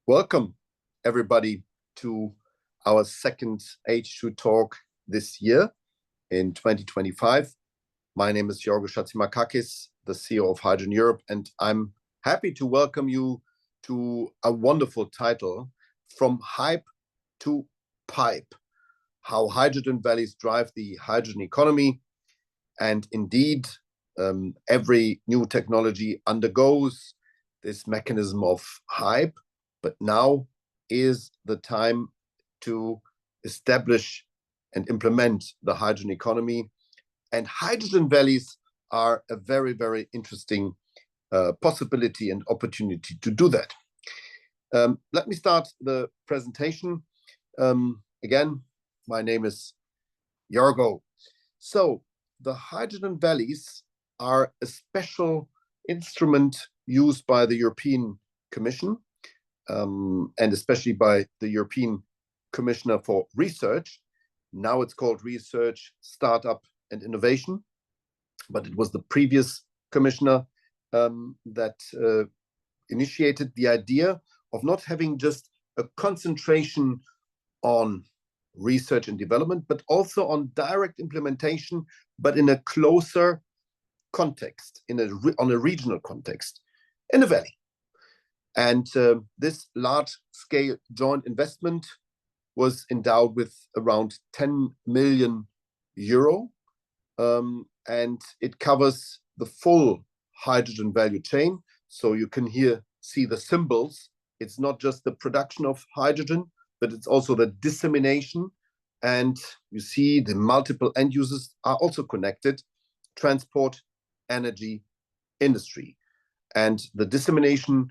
Welcome, everybody, to our second H2 talk this year in 2025. My name is Georgios Chatzimarkakis, the CEO of Hydrogen Europe, and I'm happy to welcome you to a wonderful title, From Hype to Pipe, How Hydrogen Valleys Drive the Hydrogen Economy. And indeed, every new technology undergoes this mechanism of hype, but now is the time to establish and implement the hydrogen economy. And hydrogen valleys are a very, very interesting possibility and opportunity to do that. Let me start the presentation. Again, my name is Jorgo. So the hydrogen valleys are a special instrument used by the European Commission, and especially by the European Commissioner for Research. Now it's called Research, Startup and Innovation, but it was the previous commissioner that initiated the idea of not having just a concentration on research and development, but also on direct implementation, but in a closer context, on a regional context, in a valley. And this large-scale joint investment was endowed with around 10 million euro, and it covers the full hydrogen value chain. So you can here see the symbols. It's not just the production of hydrogen, but it's also the dissemination. And you see the multiple end users are also connected: transport, energy, industry. And the dissemination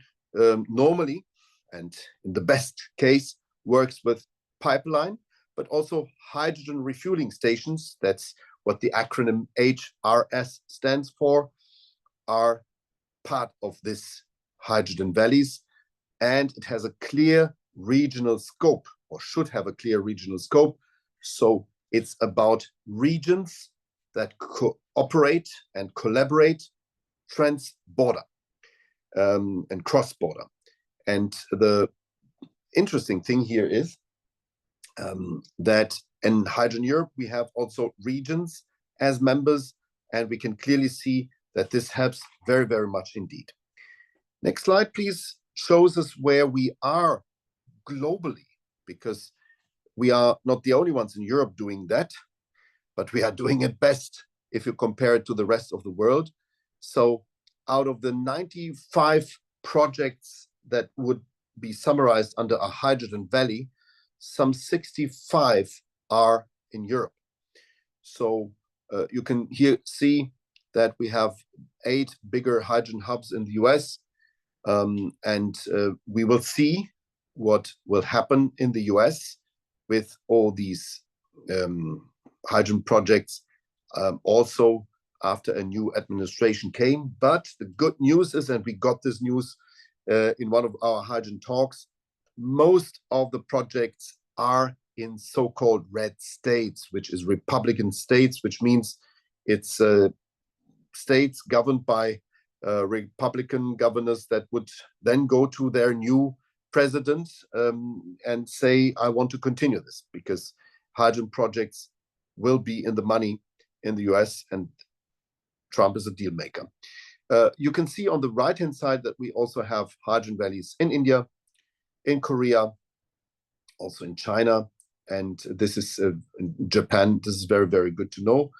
normally, and in the best case, works with pipeline, but also hydrogen refueling stations. That's what the acronym HRS stands for, are part of this hydrogen valleys. And it has a clear regional scope, or should have a clear regional scope. So it's about regions that cooperate and collaborate trans-border and cross-border. And the interesting thing here is that in Hydrogen Europe, we have also regions as members, and we can clearly see that this helps very, very much indeed. Next slide, please, shows us where we are globally, because we are not the only ones in Europe doing that, but we are doing it best if you compare it to the rest of the world. So out of the 95 projects that would be summarized under a hydrogen valley, some 65 are in Europe. So you can here see that we have 8 bigger hydrogen hubs in the US, and we will see what will happen in the US with all these hydrogen projects, also after a new administration came. But the good news is, and we got this news in one of our hydrogen talks, most of the projects are in so-called red states, which is Republican states, which means it's states governed by Republican governors that would then go to their new president and say, I want to continue this, because hydrogen projects will be in the money in the US, and Trump is a deal maker. You can see on the right-hand side that we also have hydrogen valleys in India, in Korea, also in China, and this is in Japan. This is very, very good to know.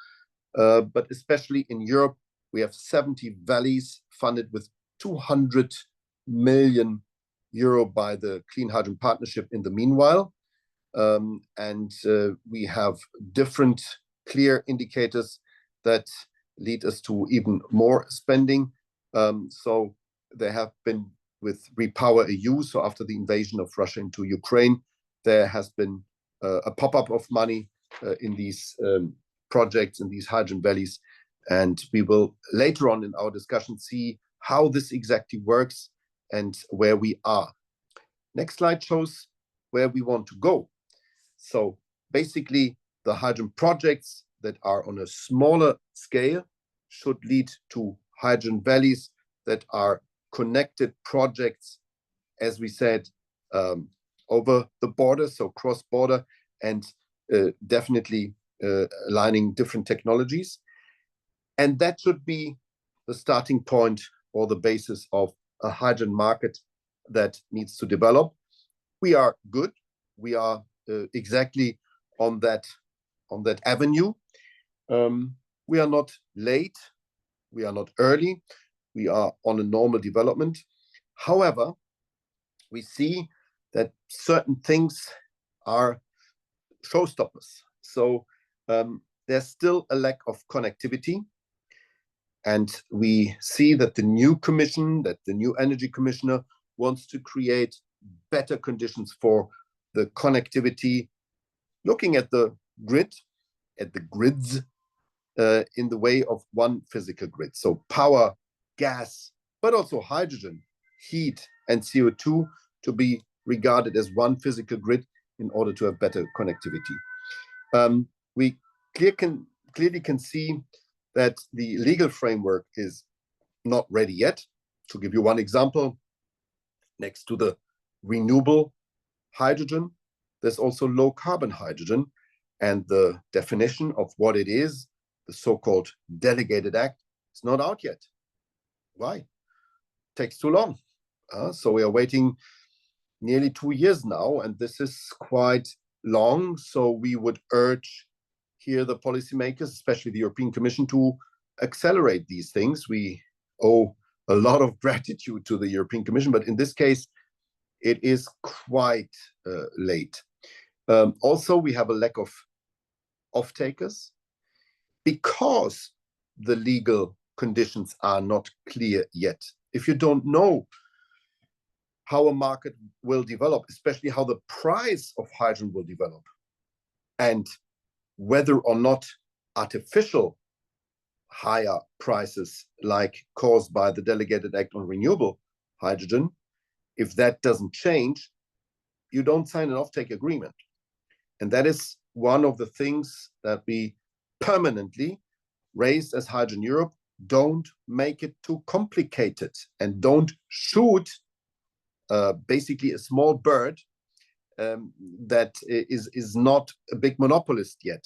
But especially in Europe, we have 70 valleys funded with 200 million euro by the Clean Hydrogen Partnership in the meanwhile. And we have different clear indicators that lead us to even more spending. So there have been with Repower EU, so after the invasion of Russia into Ukraine, there has been a pop-up of money in these projects, in these hydrogen valleys. And we will later on in our discussion see how this exactly works and where we are. Next slide shows where we want to go. So basically, the hydrogen projects that are on a smaller scale should lead to hydrogen valleys that are connected projects, as we said, over the border, so cross-border, and definitely aligning different technologies. And that should be the starting point or the basis of a hydrogen market that needs to develop. We are good. We are exactly on that avenue. We are not late. We are not early. We are on a normal development. However, we see that certain things are showstoppers. So there's still a lack of connectivity. And we see that the new commission, that the new energy commissioner wants to create better conditions for the connectivity, looking at the grid, at the grids in the way of one physical grid. So power, gas, but also hydrogen, heat, and CO2 to be regarded as one physical grid in order to have better connectivity. We clearly can see that the legal framework is not ready yet. To give you one example, next to the renewable hydrogen, there's also low carbon hydrogen, and the definition of what it is, the so-called delegated act, is not out yet. Why? It takes too long. So we are waiting nearly 2 years now, and this is quite long. So we would urge here the policymakers, especially the European Commission, to accelerate these things. We owe a lot of gratitude to the European Commission, but in this case, it is quite late. Also, we have a lack of off-takers because the legal conditions are not clear yet. If you don't know how a market will develop, especially how the price of hydrogen will develop, and whether or not artificial higher prices like caused by the delegated act on renewable hydrogen, if that doesn't change, you don't sign an offtake agreement. And that is one of the things that we permanently raised as Hydrogen Europe. Don't make it too complicated, and don't shoot basically a small bird that is not a big monopolist yet.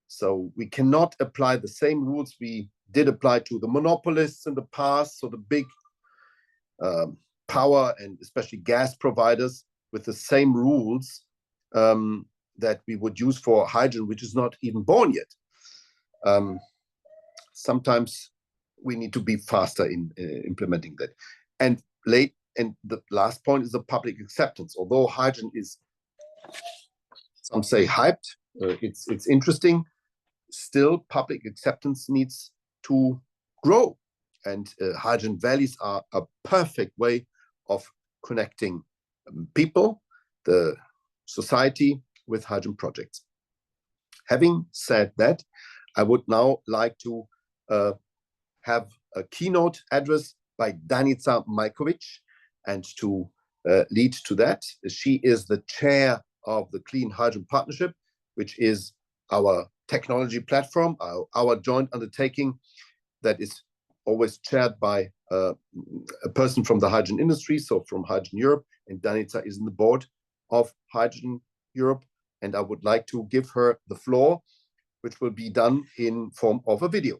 So we cannot apply the same rules we did apply to the monopolists in the past, so the big power and especially gas providers, with the same rules that we would use for hydrogen, which is not even born yet. Sometimes we need to be faster in implementing that. And the last point is the public acceptance. Although hydrogen is, some say, hyped, it's interesting, still public acceptance needs to grow. And hydrogen valleys are a perfect way of connecting people, the society, with hydrogen projects. Having said that, I would now like to have a keynote address by Danica Majkovic, and to lead to that, she is the chair of the Clean Hydrogen Partnership, which is our technology platform, our joint undertaking that is always chaired by a person from the hydrogen industry, so from Hydrogen Europe, and Danica is in the board of Hydrogen Europe. And I would like to give her the floor, which will be done in form of a video.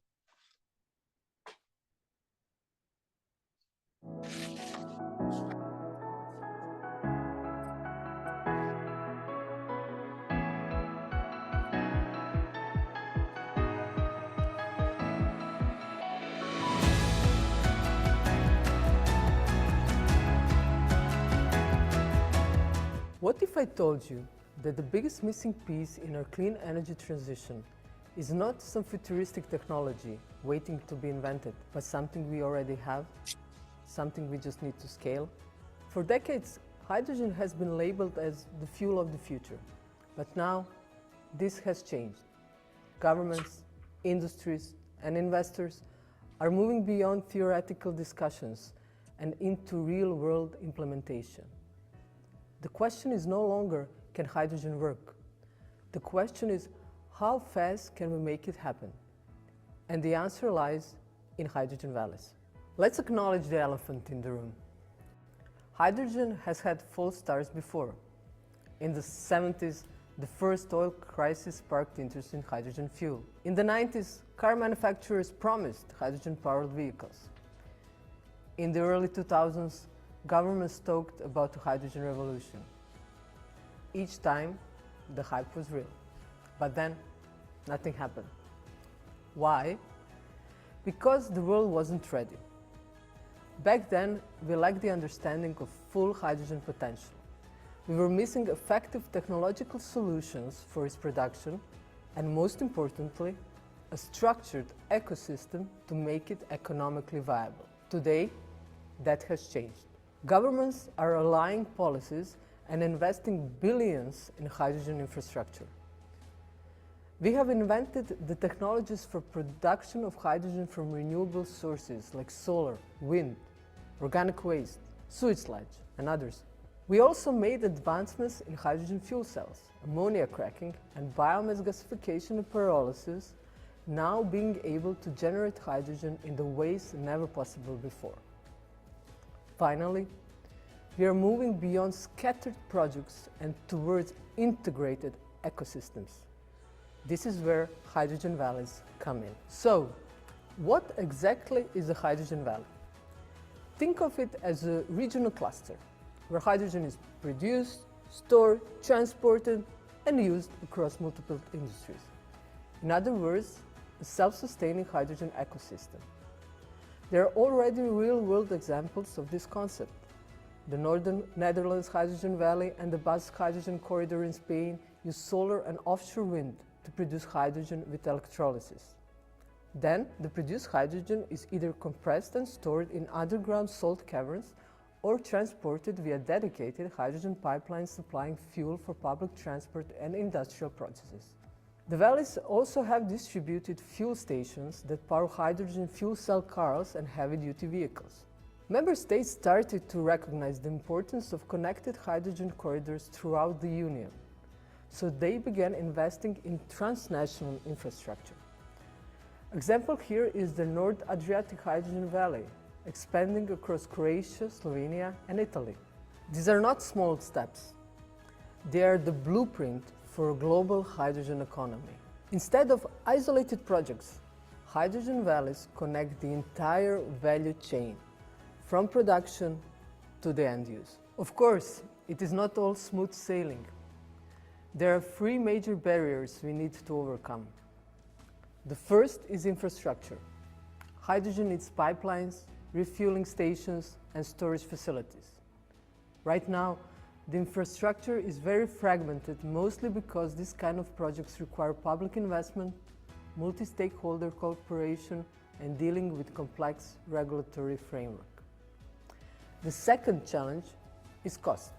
What if I told you that the biggest missing piece in our clean energy transition is not some futuristic technology waiting to be invented, but something we already have, something we just need to scale? For decades, hydrogen has been labeled as the fuel of the future, but now this has changed. Governments, industries, and investors are moving beyond theoretical discussions and into real-world implementation. The question is no longer, can hydrogen work? The question is, how fast can we make it happen? And the answer lies in hydrogen valleys. Let's acknowledge the elephant in the room. Hydrogen has had false starts before. In the 70s, the first oil crisis sparked interest in hydrogen fuel. In the 90s, car manufacturers promised hydrogen-powered vehicles. In the early 2000s, governments talked about a hydrogen revolution. Each time, the hype was real. But then, nothing happened. Why? Because the world wasn't ready. Back then, we lacked the understanding of full hydrogen potential. We were missing effective technological solutions for its production, and most importantly, a structured ecosystem to make it economically viable. Today, that has changed. Governments are aligning policies and investing billions in hydrogen infrastructure. We have invented the technologies for production of hydrogen from renewable sources like solar, wind, organic waste, sewage sludge, and others. We also made advancements in hydrogen fuel cells, ammonia cracking, and biomass gasification and pyrolysis, now being able to generate hydrogen in the ways never possible before. Finally, we are moving beyond scattered projects and towards integrated ecosystems. This is where hydrogen valleys come in. So, what exactly is a hydrogen valley? Think of it as a regional cluster where hydrogen is produced, stored, transported, and used across multiple industries. In other words, a self-sustaining hydrogen ecosystem. There are already real-world examples of this concept. The Northern Netherlands Hydrogen Valley and the Basque Hydrogen Corridor in Spain use solar and offshore wind to produce hydrogen with electrolysis. Then, the produced hydrogen is either compressed and stored in underground salt caverns or transported via dedicated hydrogen pipelines supplying fuel for public transport and industrial processes. The valleys also have distributed fuel stations that power hydrogen fuel cell cars and heavy-duty vehicles. Member states started to recognize the importance of connected hydrogen corridors throughout the Union, so they began investing in transnational infrastructure. Example here is the North Adriatic Hydrogen Valley, expanding across Croatia, Slovenia, and Italy. These are not small steps. They are the blueprint for a global hydrogen economy. Instead of isolated projects, hydrogen valleys connect the entire value chain, from production to the end use. Of course, it is not all smooth sailing. There are three major barriers we need to overcome. The first is infrastructure. Hydrogen needs pipelines, refueling stations, and storage facilities. Right now, the infrastructure is very fragmented, mostly because this kind of projects require public investment, multi-stakeholder cooperation, and dealing with complex regulatory framework. The second challenge is cost.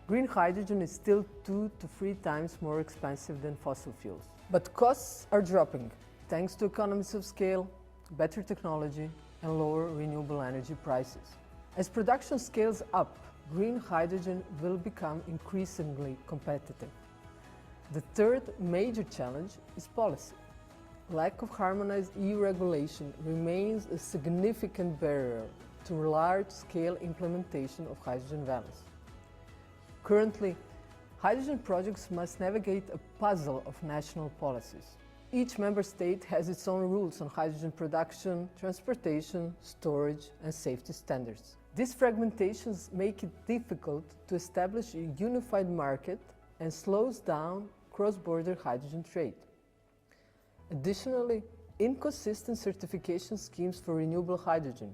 Green hydrogen is still 2 to 3 times more expensive than fossil fuels. But costs are dropping thanks to economies of scale, better technology, and lower renewable energy prices. As production scales up, green hydrogen will become increasingly competitive. The third major challenge is policy. Lack of harmonized EU regulation remains a significant barrier to large-scale implementation of hydrogen valleys. Currently, hydrogen projects must navigate a puzzle of national policies. Each member state has its own rules on hydrogen production, transportation, storage, and safety standards. These fragmentations make it difficult to establish a unified market and slows down cross-border hydrogen trade. Additionally, inconsistent certification schemes for renewable hydrogen,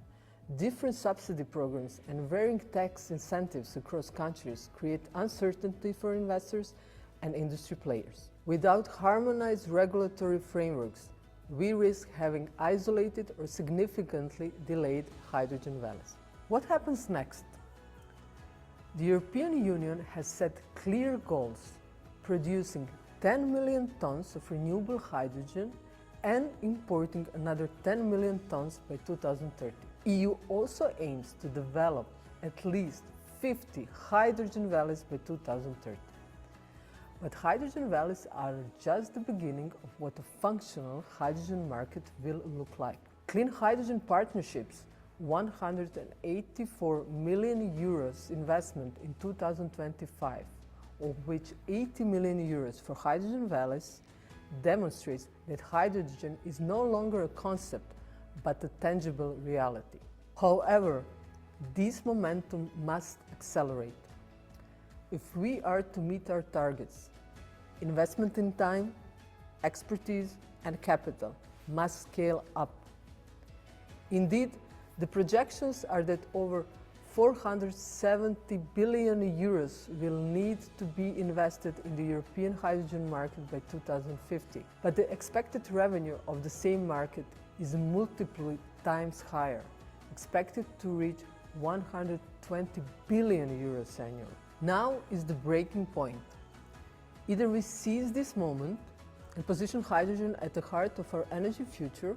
different subsidy programs, and varying tax incentives across countries create uncertainty for investors and industry players. Without harmonized regulatory frameworks, we risk having isolated or significantly delayed hydrogen valleys. What happens next? The European Union has set clear goals, producing 10 million tons of renewable hydrogen and importing another 10 million tons by 2030. EU also aims to develop at least 50 hydrogen valleys by 2030. But hydrogen valleys are just the beginning of what a functional hydrogen market will look like. Clean hydrogen partnerships 184 million euros investment in 2025, of which 80 million euros for hydrogen valleys, demonstrates that hydrogen is no longer a concept, but a tangible reality. However, this momentum must accelerate. If we are to meet our targets, investment in time, expertise, and capital must scale up. Indeed, the projections are that over 470 billion euros will need to be invested in the European hydrogen market by 2050. But the expected revenue of the same market is multiple times higher, expected to reach 120 billion euros annually. Now is the breaking point. Either we seize this moment and position hydrogen at the heart of our energy future,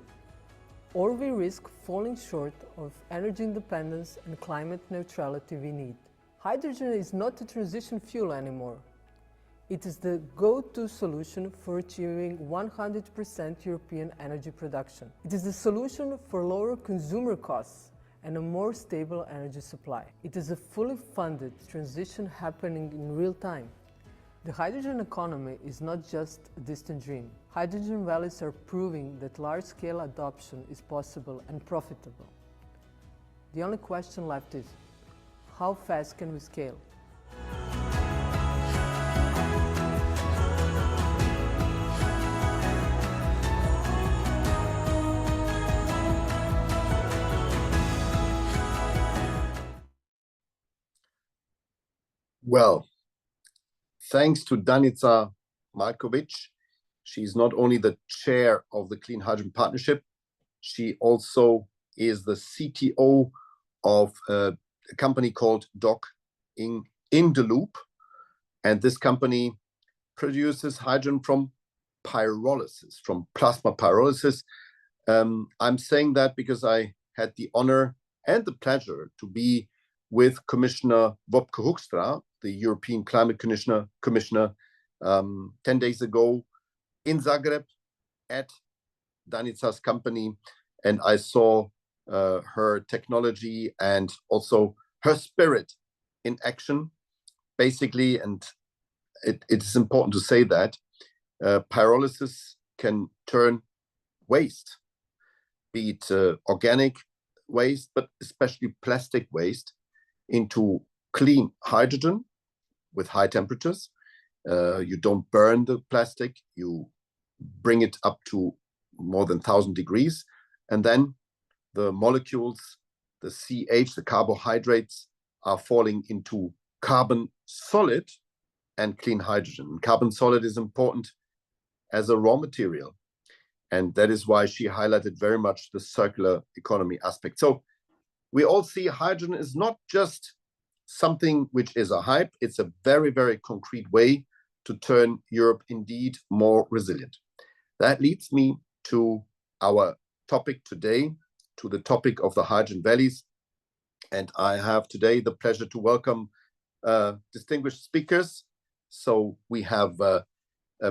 or we risk falling short of energy independence and climate neutrality we need. Hydrogen is not a transition fuel anymore. It is the go-to solution for achieving 100% European energy production. It is the solution for lower consumer costs and a more stable energy supply. It is a fully funded transition happening in real time. The hydrogen economy is not just a distant dream. Hydrogen valleys are proving that large-scale adoption is possible and profitable. The only question left is, how fast can we scale? Well, thanks to Danica Markovic. She's not only the chair of the Clean Hydrogen Partnership, she also is the CTO of a company called Doc in the Loop. And this company produces hydrogen from pyrolysis, from plasma pyrolysis. I'm saying that because I had the honor and the pleasure to be with Commissioner Wopke Hoekstra, the European Climate Commissioner, 10 days ago in Zagreb at Danica's company, and I saw her technology and also her spirit in action, basically. And it is important to say that pyrolysis can turn waste, be it organic waste, but especially plastic waste, into clean hydrogen with high temperatures. You don't burn the plastic, you bring it up to more than 1,000 degrees, and then the molecules, the CH, the carbohydrates, are falling into carbon solid and clean hydrogen. Carbon solid is important as a raw material, and that is why she highlighted very much the circular economy aspect. So we all see hydrogen is not just something which is a hype, it's a very, very concrete way to turn Europe indeed more resilient. That leads me to our topic today, to the topic of the hydrogen valleys. And I have today the pleasure to welcome distinguished speakers. So we have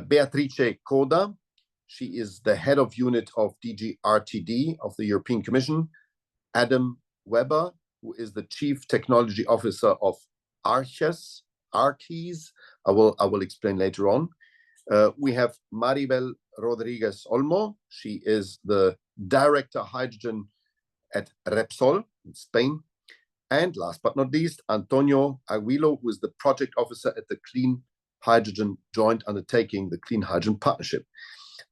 Beatrice Coda. She is the head of unit of DG RTD of the European Commission. Adam Weber, who is the Chief Technology Officer of Arches. I will explain later on. We have Maribel Rodriguez Olmo. She is the Director Hydrogen at Repsol in Spain. And last but not least, Antonio Aguilo, who is the Project Officer at the Clean Hydrogen Joint Undertaking, the Clean Hydrogen Partnership.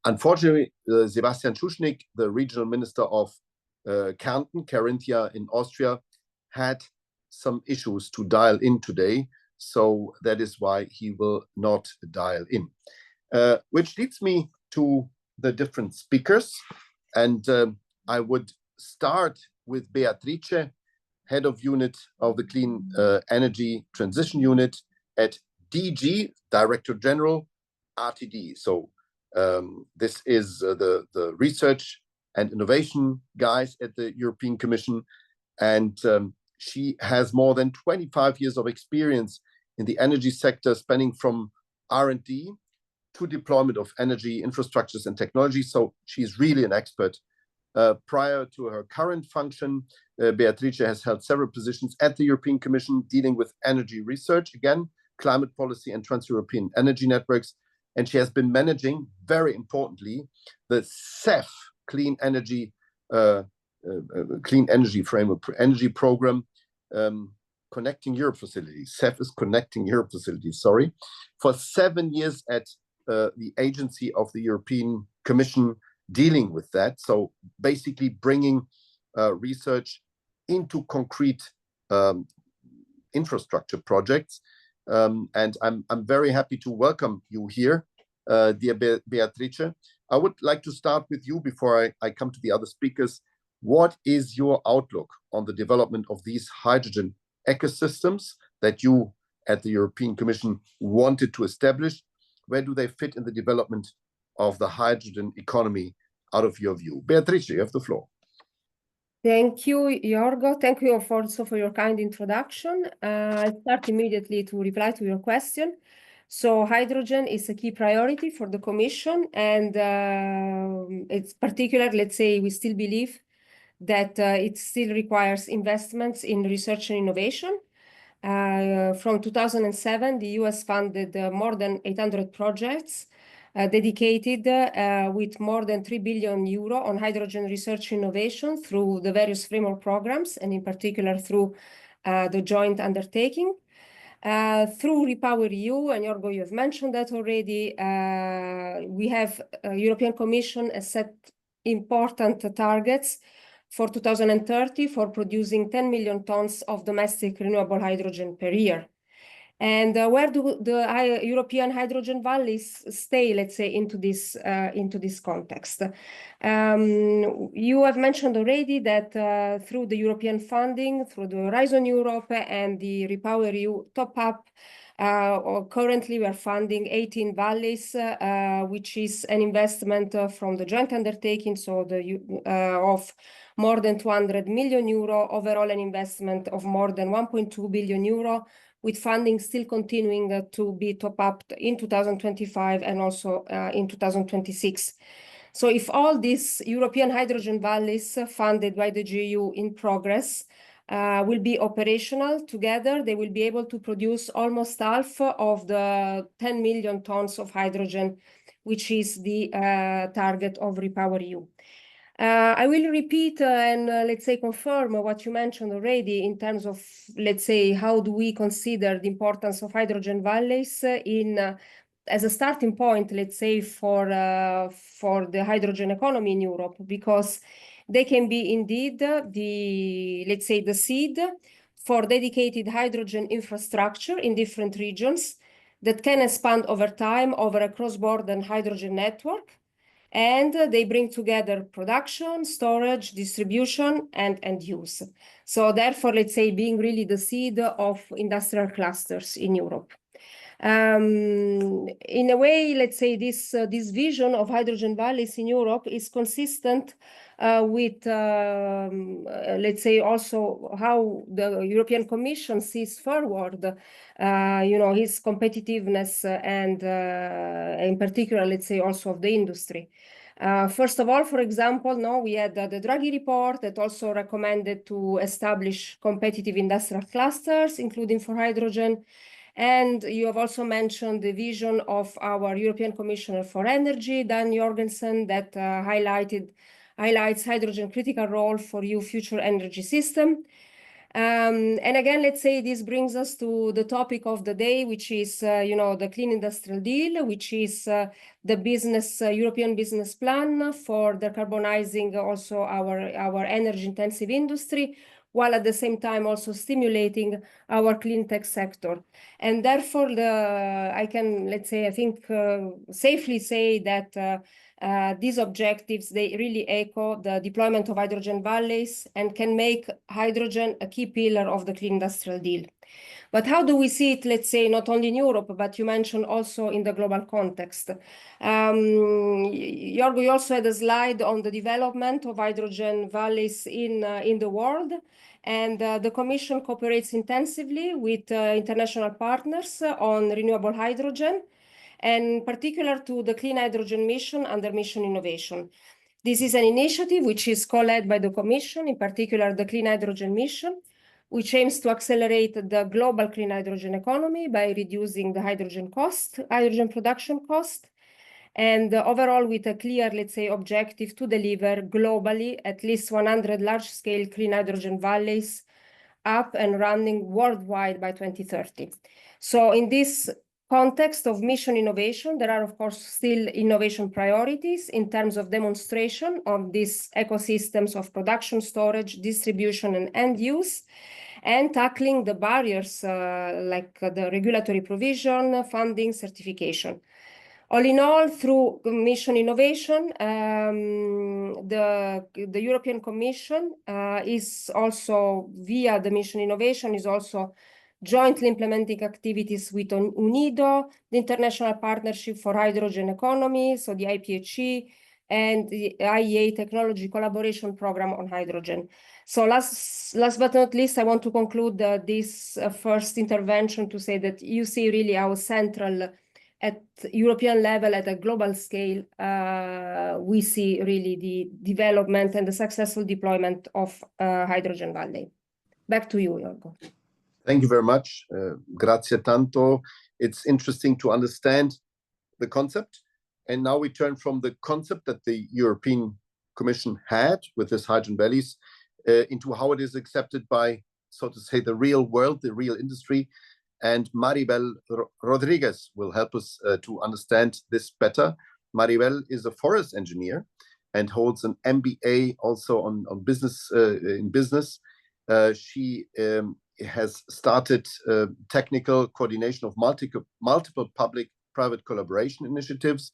Unfortunately, Sebastian Schuschnigg, the Regional Minister of Kärnten, Carinthia in Austria, had some issues to dial in today. So that is why he will not dial in. Which leads me to the different speakers. And I would start with Beatrice, head of unit of the Clean Energy Transition Unit at DG, Director General, RTD. So this is the research and innovation guys at the European Commission. And she has more than 25 years of experience in the energy sector, spanning from R&D to deployment of energy infrastructures and technology. So she's really an expert Prior to her current function, Beatrice has held several positions at the European Commission dealing with energy research, again, climate policy and trans-European energy networks. And she has been managing, very importantly, the CEF, Clean Energy Framework Energy Program, Connecting Europe Facilities. CEF is Connecting Europe Facilities, sorry, for 7 years at the agency of the European Commission dealing with that. So basically bringing research into concrete infrastructure projects. And I'm very happy to welcome you here, dear Beatrice. I would like to start with you before I come to the other speakers. What is your outlook on the development of these hydrogen ecosystems that you at the European Commission wanted to establish? Where do they fit in the development of the hydrogen economy out of your view? Beatrice, you have the floor. Thank you, Jorgo. Thank you also for your kind introduction. I'll start immediately to reply to your question. So hydrogen is a key priority for the Commission, and it's particular, let's say, we still believe that it still requires investments in research and innovation. From 2007, the US funded more than 800 projects dedicated with more than 3 billion euro on hydrogen research innovation through the various framework programs, and in particular through the joint undertaking. Through REPowerEU, and Jorgo, you have mentioned that already, we have European Commission has set important targets for 2030 for producing 10 million tons of domestic renewable hydrogen per year. And where do the European hydrogen valleys stay, let's say, into this context? You have mentioned already that through the European funding, through the Horizon Europe and the REPowerEU top-up, currently we are funding 18 valleys, which is an investment from the joint undertaking, so of more than 200 million euro, overall an investment of more than 1.2 billion euro, with funding still continuing to be top-up in 2025 and also in 2026. So if all these European hydrogen valleys funded by the GEU in progress will be operational together, they will be able to produce almost half of the 10 million tons of hydrogen, which is the target of REPowerEU. I will repeat and let's say confirm what you mentioned already in terms of, let's say, how do we consider the importance of hydrogen valleys as a starting point, let's say, for the hydrogen economy in Europe, because they can be indeed let's say, the seed for dedicated hydrogen infrastructure in different regions that can expand over time over a cross-border hydrogen network. And they bring together production, storage, distribution, and use. So therefore, let's say, being really the seed of industrial clusters in Europe. In a way, let's say, this vision of hydrogen valleys in Europe is consistent with, let's say, also how the European Commission sees forward, his competitiveness and in particular, let's say, also of the industry. First of all, for example, we had the Draghi report that also recommended to establish competitive industrial clusters, including for hydrogen. And you have also mentioned the vision of our European Commissioner for Energy, Dan Jorgensen, that highlights hydrogen critical role for EU future energy system. And again, let's say this brings us to the topic of the day, which is, the Clean Industrial Deal, which is the European business plan for decarbonizing also our energy-intensive industry, while at the same time also stimulating our clean tech sector. And therefore, I can, let's say, I think safely say that these objectives, they really echo the deployment of hydrogen valleys and can make hydrogen a key pillar of the Clean Industrial Deal. But how do we see it, let's say, not only in Europe, but you mentioned also in the global context? Jorgo, you also had a slide on the development of hydrogen valleys in the world. And the Commission cooperates intensively with international partners on renewable hydrogen, and particular to the Clean Hydrogen Mission under Mission Innovation. This is an initiative which is co-led by the Commission, in particular the Clean Hydrogen Mission, which aims to accelerate the global clean hydrogen economy by reducing the hydrogen production cost, and overall with a clear, let's say, objective to deliver globally at least 100 large-scale clean hydrogen valleys up and running worldwide by 2030. So in this context of mission innovation, there are, of course, still innovation priorities in terms of demonstration of these ecosystems of production, storage, distribution, and end use, and tackling the barriers like the regulatory provision, funding, certification. All in all, through mission innovation, the European Commission is also, via the mission innovation, is also jointly implementing activities with UNIDO, the International Partnership for Hydrogen Economy, so the IPHE, and the IEA Technology Collaboration Program on Hydrogen. So last but not least, I want to conclude this first intervention to say that you see really how central at European level, at a global scale, we see really the development and the successful deployment of Hydrogen Valley. Back to you, Jorgo. Thank you very much. Grazie tanto. It's interesting to understand the concept. And now we turn from the concept that the European Commission had with this hydrogen valleys into how it is accepted by, so to say, the real world, the real industry. And Maribel Rodriguez will help us to understand this better. Maribel is a forest engineer and holds an MBA also on business in business. She has started technical coordination of multiple public-private collaboration initiatives.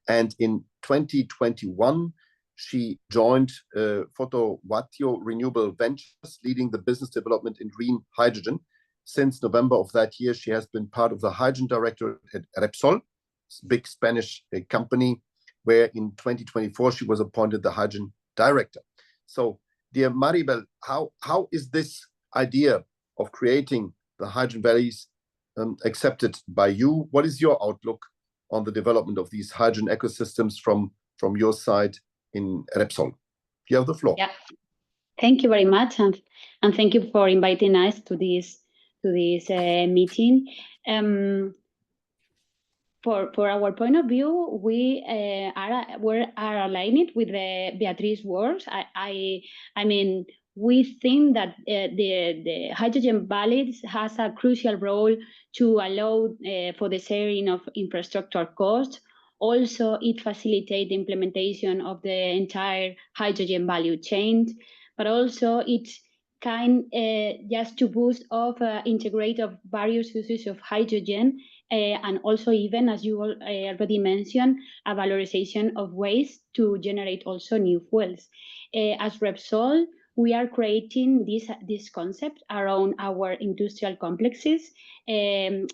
And in 2021, she joined Fotowattio Renewable Ventures, leading the business development in green hydrogen. Since November of that year, she has been part of the hydrogen directorate at Repsol, a big Spanish company, where in 2024 she was appointed the hydrogen director. So, dear Maribel, how is this idea of creating the hydrogen valleys accepted by you? What is your outlook on the development of these hydrogen ecosystems from your side in Repsol? You have the floor. Yeah, thank you very much, and thank you for inviting us to this meeting. For our point of view, we are aligned with Beatrice's words. I mean, we think that the hydrogen valleys has a crucial role to allow for the sharing of infrastructure costs. Also, it facilitates the implementation of the entire hydrogen value chain, but also it's kind just to boost of integrate of various uses of hydrogen, and also even, as you already mentioned, a valorization of waste to generate also new fuels. As Repsol, we are creating this concept around our industrial complexes. A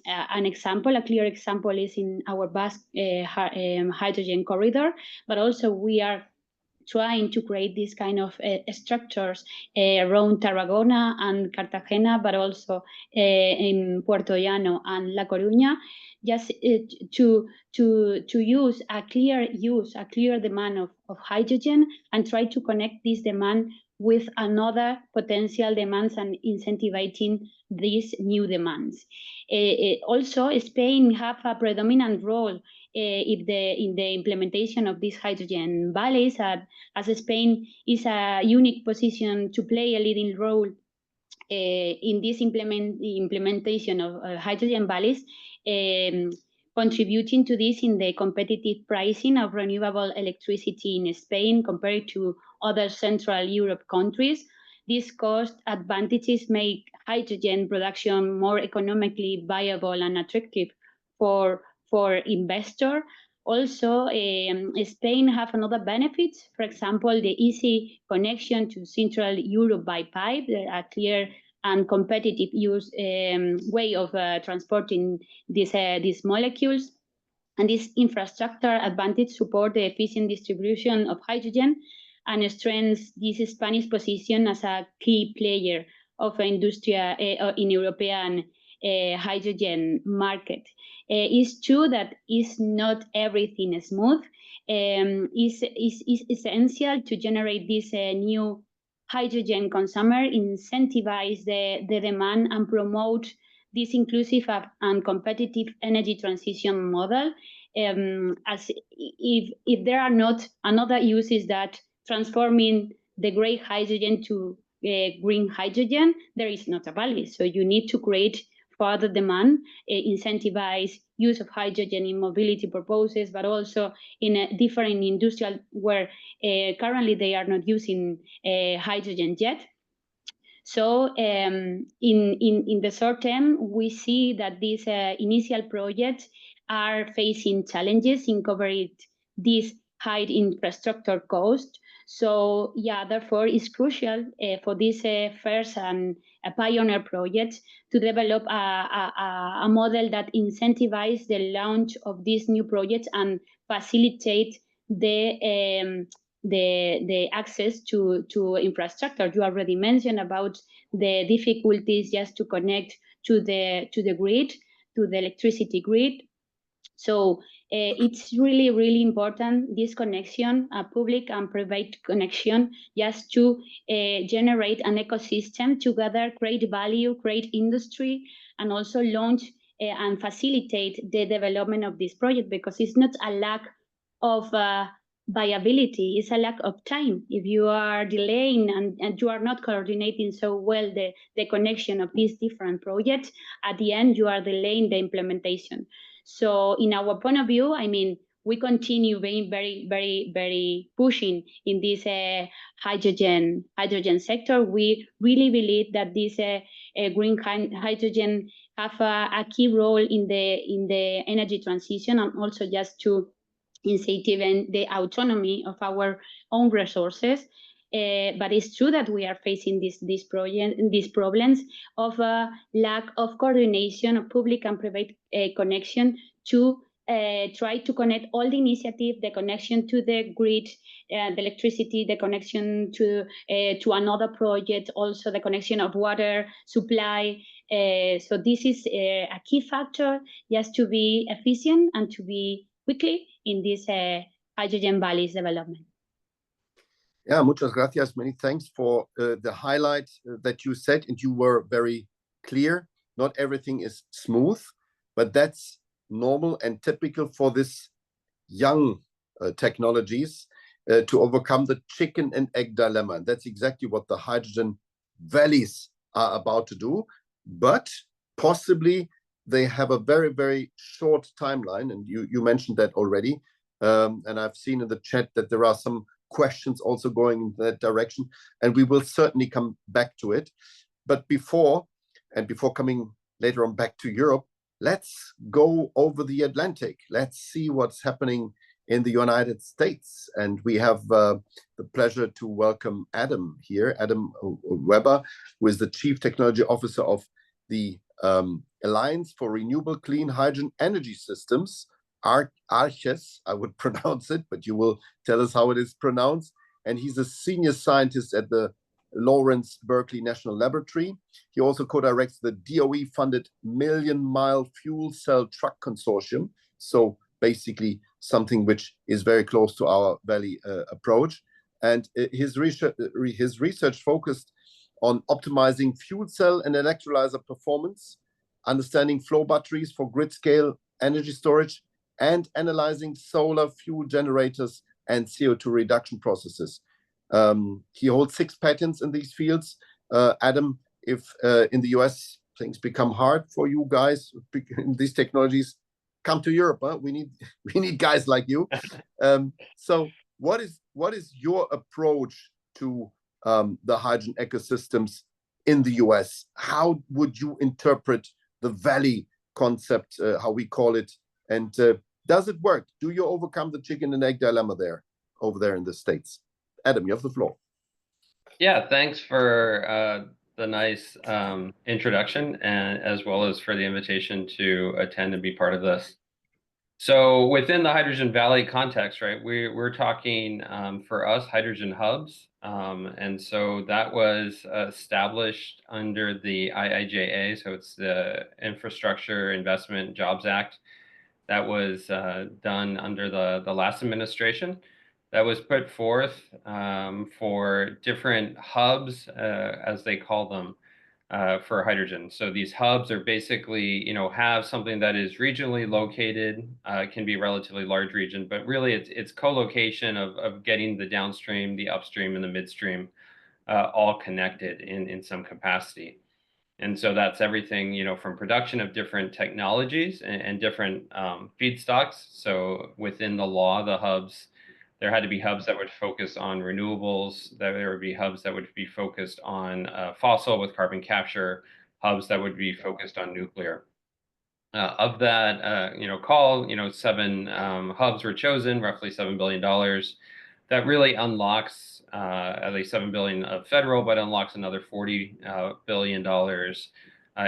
clear example is in our Basque hydrogen corridor, but also we are trying to create these kind of structures around Tarragona and Cartagena, but also in Puerto Llano and La Coruña, just to use a clear demand of hydrogen and try to connect this demand with another potential demands and incentivizing these new demands. Also, Spain have a predominant role in the implementation of these hydrogen valleys, as Spain is a unique position to play a leading role in this implementation of hydrogen valleys, contributing to this in the competitive pricing of renewable electricity in Spain compared to other Central Europe countries. These cost advantages make hydrogen production more economically viable and attractive for investor. Also, Spain have another benefits. For example, the easy connection to Central Europe by pipe, a clear and competitive use way of transporting these molecules. And this infrastructure advantage support the efficient distribution of hydrogen and strengthens this Spanish position as a key player of industry in European hydrogen market. It's true that is not everything smooth. Is essential to generate this new hydrogen consumer, incentivize the demand, and promote this inclusive and competitive energy transition model. As if there are not another uses that transforming the gray hydrogen to green hydrogen, there is not a value. So you need to create further demand, incentivize use of hydrogen in mobility purposes, but also in a different industrial where currently they are not using hydrogen yet. So in the short term, we see that these initial projects are facing challenges in covering this high infrastructure cost. So yeah, therefore it's crucial for this first and a pioneer project to develop a model that incentivizes the launch of these new projects and facilitate the access to infrastructure. You already mentioned about the difficulties just to connect to the grid, to the electricity grid. So it's really, really important, this connection, public and private connection, just to generate an ecosystem together, create value, create industry, and also launch and facilitate the development of this project, because it's not a lack of viability, it's a lack of time. If you are delaying and you are not coordinating so well the connection of these different projects, at the end you are delaying the implementation. So in our point of view, I mean, we continue being very, very, very pushing in this hydrogen sector. We really believe that this green hydrogen have a key role in the energy transition, and also just to incentivize the autonomy of our own resources. But it's true that we are facing these problems of lack of coordination of public and private connection to try to connect all the initiative, the connection to the grid, the electricity, the connection to another project, also the connection of water supply. So this is a key factor just to be efficient and to be quickly in this hydrogen valleys development. Yeah, muchas gracias. Many thanks for the highlight that you said, and you were very clear. Not everything is smooth, but that's normal and typical for this young technologies to overcome the chicken and egg dilemma. And that's exactly what the hydrogen valleys are about to do. But possibly they have a very, very short timeline, and you mentioned that already. And I've seen in the chat that there are some questions also going in that direction, and we will certainly come back to it. But before coming later on back to Europe, let's go over the Atlantic. Let's see what's happening in the United States. And we have the pleasure to welcome Adam here, Adam Weber, who is the Chief Technology Officer of the Alliance for Renewable Clean Hydrogen Energy Systems, ARCHES, I would pronounce it, but you will tell us how it is pronounced. And he's a senior scientist at the Lawrence Berkeley National Laboratory. He also co-directs the DOE-funded Million Mile Fuel Cell Truck Consortium. So basically something which is very close to our Valley approach. And his research focused on optimizing fuel cell and electrolyzer performance, understanding flow batteries for grid-scale energy storage, and analyzing solar fuel generators and CO2 reduction processes. He holds 6 patents in these fields. Adam, if in the US things become hard for you guys in these technologies, come to Europe. Huh? We need guys like you. So what is your approach to the hydrogen ecosystems in the US? How would you interpret the Valley concept, how we call it? And does it work? Do you overcome the chicken and egg dilemma over there in the States? Adam, you have the floor. Yeah, thanks for the nice introduction, and as well as for the invitation to attend and be part of this. So within the Hydrogen Valley context, right, we're talking for us hydrogen hubs, and so that was established under the IIJA, so it's the Infrastructure Investment and Jobs Act. That was done under the last administration. That was put forth for different hubs, as they call them, for hydrogen. So these hubs are basically, have something that is regionally located, can be a relatively large region, but really it's co-location of getting the downstream, the upstream, and the midstream all connected in some capacity. And so that's everything, from production of different technologies and different feedstocks. So within the law, the hubs, there had to be hubs that would focus on renewables, that there would be hubs that would be focused on fossil with carbon capture, hubs that would be focused on nuclear. Of that, call, 7 hubs were chosen, roughly $7 billion. That really unlocks at least $7 billion of federal, but unlocks another $40 billion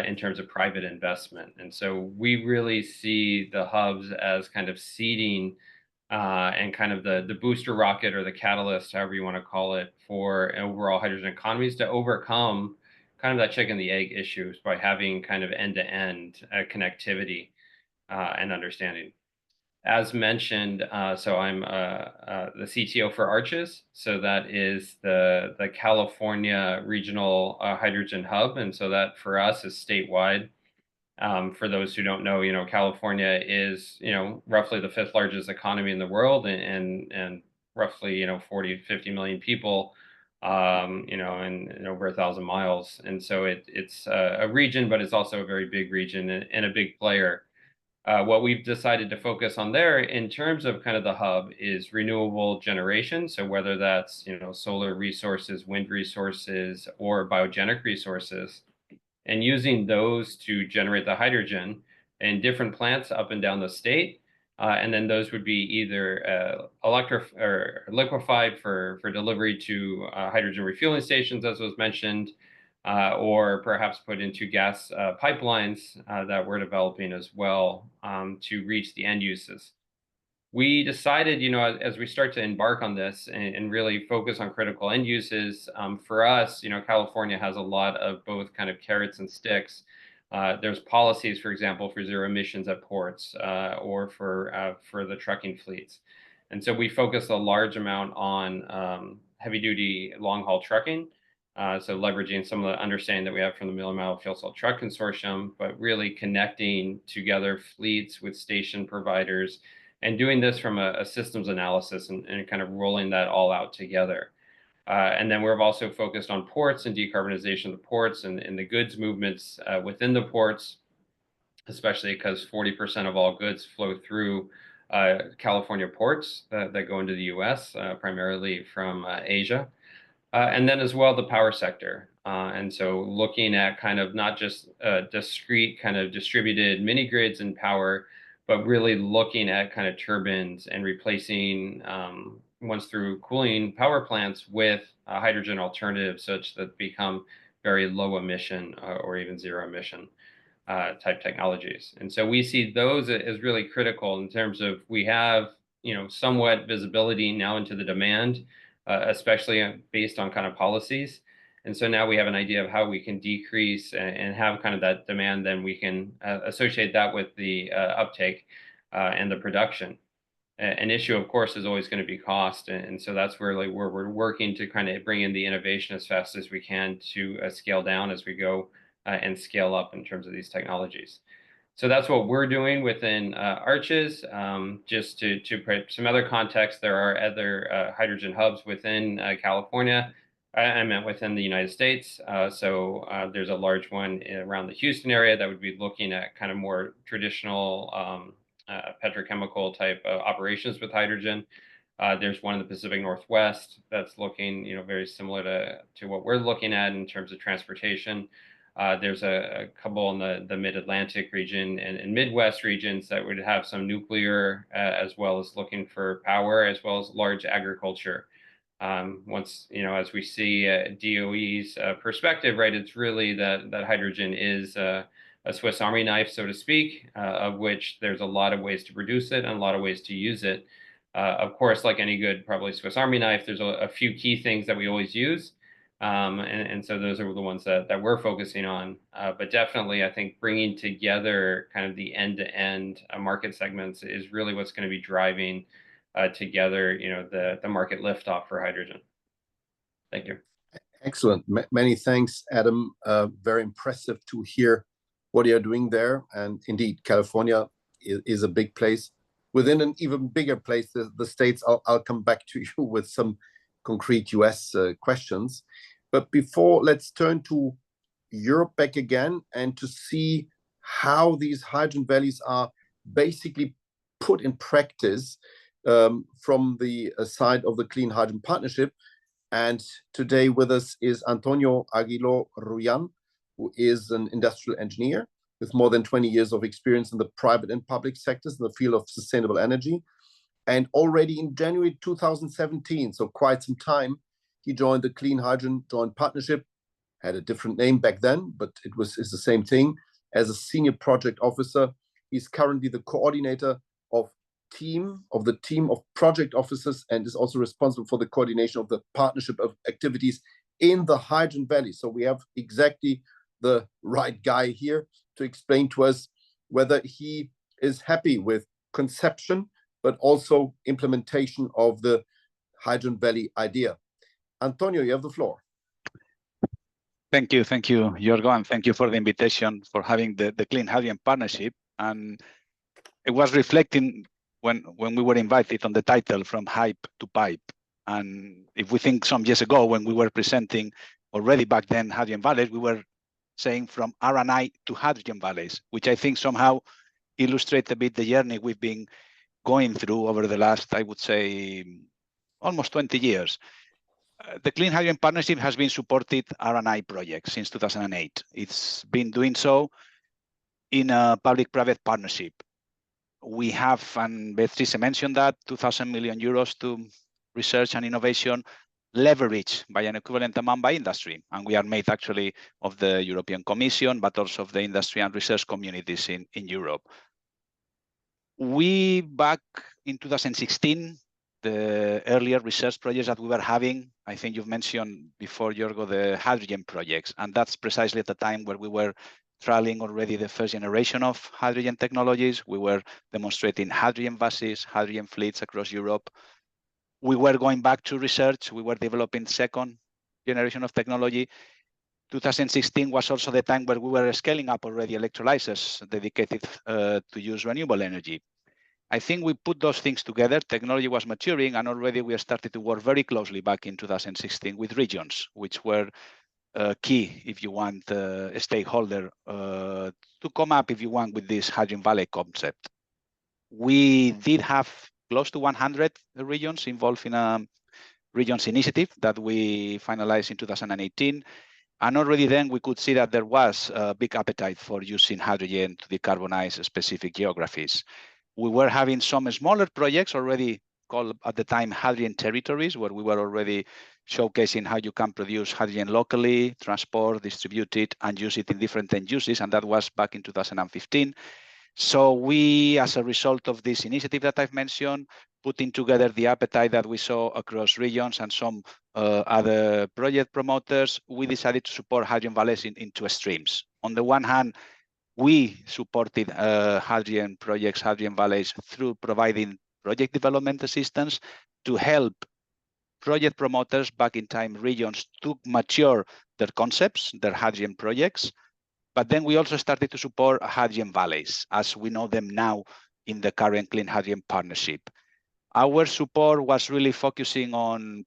in terms of private investment. And so we really see the hubs as kind of seeding and kind of the booster rocket or the catalyst, however you want to call it, for overall hydrogen economies to overcome kind of that chicken the egg issues by having kind of end-to-end connectivity and understanding. As mentioned, so I'm the CTO for Arches. So that is the California Regional Hydrogen Hub. And so that for us is statewide. For those who don't know, California is, roughly the 5th largest economy in the world and roughly, 40 to 50 million people, and over 1,000 miles. And so it's a region, but it's also a very big region and a big player. What we've decided to focus on there in terms of kind of the hub is renewable generation. So whether that's, solar resources, wind resources, or biogenic resources, and using those to generate the hydrogen in different plants up and down the state. And then those would be either or liquefied for delivery to hydrogen refueling stations, as was mentioned, or perhaps put into gas pipelines that we're developing as well to reach the end uses. We decided, as we start to embark on this and really focus on critical end uses, for us, California has a lot of both kind of carrots and sticks. There's policies, for example, for zero emissions at ports or for the trucking fleets. And so we focus a large amount on heavy duty long haul trucking. So leveraging some of the understanding that we have from the Million Mile Fuel Cell Truck Consortium, but really connecting together fleets with station providers and doing this from a systems analysis and kind of rolling that all out together. And then we're also focused on ports and decarbonization of the ports and the goods movements within the ports, especially because 40% of all goods flow through California ports that go into the US, primarily from Asia. And then as well, the power sector. And so looking at kind of not just discrete kind of distributed mini grids and power, but really looking at kind of turbines and replacing once through cooling power plants with hydrogen alternatives such that become very low emission or even zero emission type technologies. And so we see those as really critical in terms of we have, somewhat visibility now into the demand, especially based on kind of policies. And so now we have an idea of how we can decrease and have kind of that demand, then we can associate that with the uptake and the production. An issue, of course, is always going to be cost. And so that's really where we're working to kind of bring in the innovation as fast as we can to scale down as we go and scale up in terms of these technologies. So that's what we're doing within Arches. Just to put some other context, there are other hydrogen hubs within California. I meant within the United States. So there's a large one around the Houston area that would be looking at kind of more traditional petrochemical type operations with hydrogen. There's one in the Pacific Northwest that's looking, very similar to what we're looking at in terms of transportation. There's a couple in the Mid-Atlantic region and Midwest regions that would have some nuclear as well as looking for power as well as large agriculture. Once, as we see DOE's perspective, right, it's really that hydrogen is a Swiss Army knife, so to speak, of which there's a lot of ways to produce it and a lot of ways to use it. Of course, like any good, probably Swiss Army knife, there's a few key things that we always use. And so those are the ones that we're focusing on. But definitely, I think bringing together kind of the end-to-end market segments is really what's going to be driving together, you know, the market liftoff for hydrogen. Thank you. Excellent. Many thanks, Adam. Very impressive to hear what you're doing there. And indeed, California is a big place. Within an even bigger place, the States, I'll come back to you with some concrete US questions. But before, let's turn to Europe back again and to see how these hydrogen valleys are basically put in practice from the side of the Clean Hydrogen Partnership. And today with us is Antonio Aguiló-Ruyan, who is an industrial engineer with more than 20 years of experience in the private and public sectors in the field of sustainable energy. And already in January 2017, so quite some time, he joined the Clean Hydrogen Joint Partnership, had a different name back then, but it's the same thing. As a senior project officer, he's currently the coordinator of the team of project officers and is also responsible for the coordination of the partnership of activities in the Hydrogen Valley. So we have exactly the right guy here to explain to us whether he is happy with conception, but also implementation of the Hydrogen Valley idea. Antonio, you have the floor. Thank you, Jorgo, and thank you for the invitation for having the Clean Hydrogen Partnership. And it was reflecting when we were invited on the title From Hype to Pipe. And if we think some years ago when we were presenting already back then Hydrogen Valleys, we were saying from R&I to Hydrogen Valleys, which I think somehow illustrates a bit the journey we've been going through over the last, I would say, almost 20 years. The Clean Hydrogen Partnership has been supported R&I projects since 2008. It's been doing so in a public-private partnership. We have, and Beatrice mentioned that, 2,000 million euros to research and innovation leveraged by an equivalent amount by industry. And we are made actually of the European Commission, but also of the industry and research communities in Europe. We, back in 2016, the earlier research projects that we were having, I think you've mentioned before, Jorgo, the hydrogen projects. And that's precisely at the time where we were trialing already the first generation of hydrogen technologies. We were demonstrating hydrogen buses, hydrogen fleets across Europe. We were going back to research. We were developing second generation of technology. 2016 was also the time where we were scaling up already electrolyzers dedicated to use renewable energy. I think we put those things together. Technology was maturing, and already we started to work very closely back in 2016 with regions, which were key, if you want, a stakeholder to come up, if you want, with this Hydrogen Valley concept. We did have close to 100 regions involved in a regions initiative that we finalized in 2018. And already then we could see that there was a big appetite for using hydrogen to decarbonize specific geographies. We were having some smaller projects already called at the time hydrogen territories, where we were already showcasing how you can produce hydrogen locally, transport, distribute it, and use it in different end uses. And that was back in 2015. So we, as a result of this initiative that I've mentioned, putting together the appetite that we saw across regions and some other project promoters, we decided to support hydrogen valleys in two streams. On the one hand, we supported hydrogen projects, hydrogen valleys, through providing project development assistance to help project promoters back in time regions to mature their concepts, their hydrogen projects. But then we also started to support hydrogen valleys as we know them now in the current Clean Hydrogen Partnership. Our support was really focusing on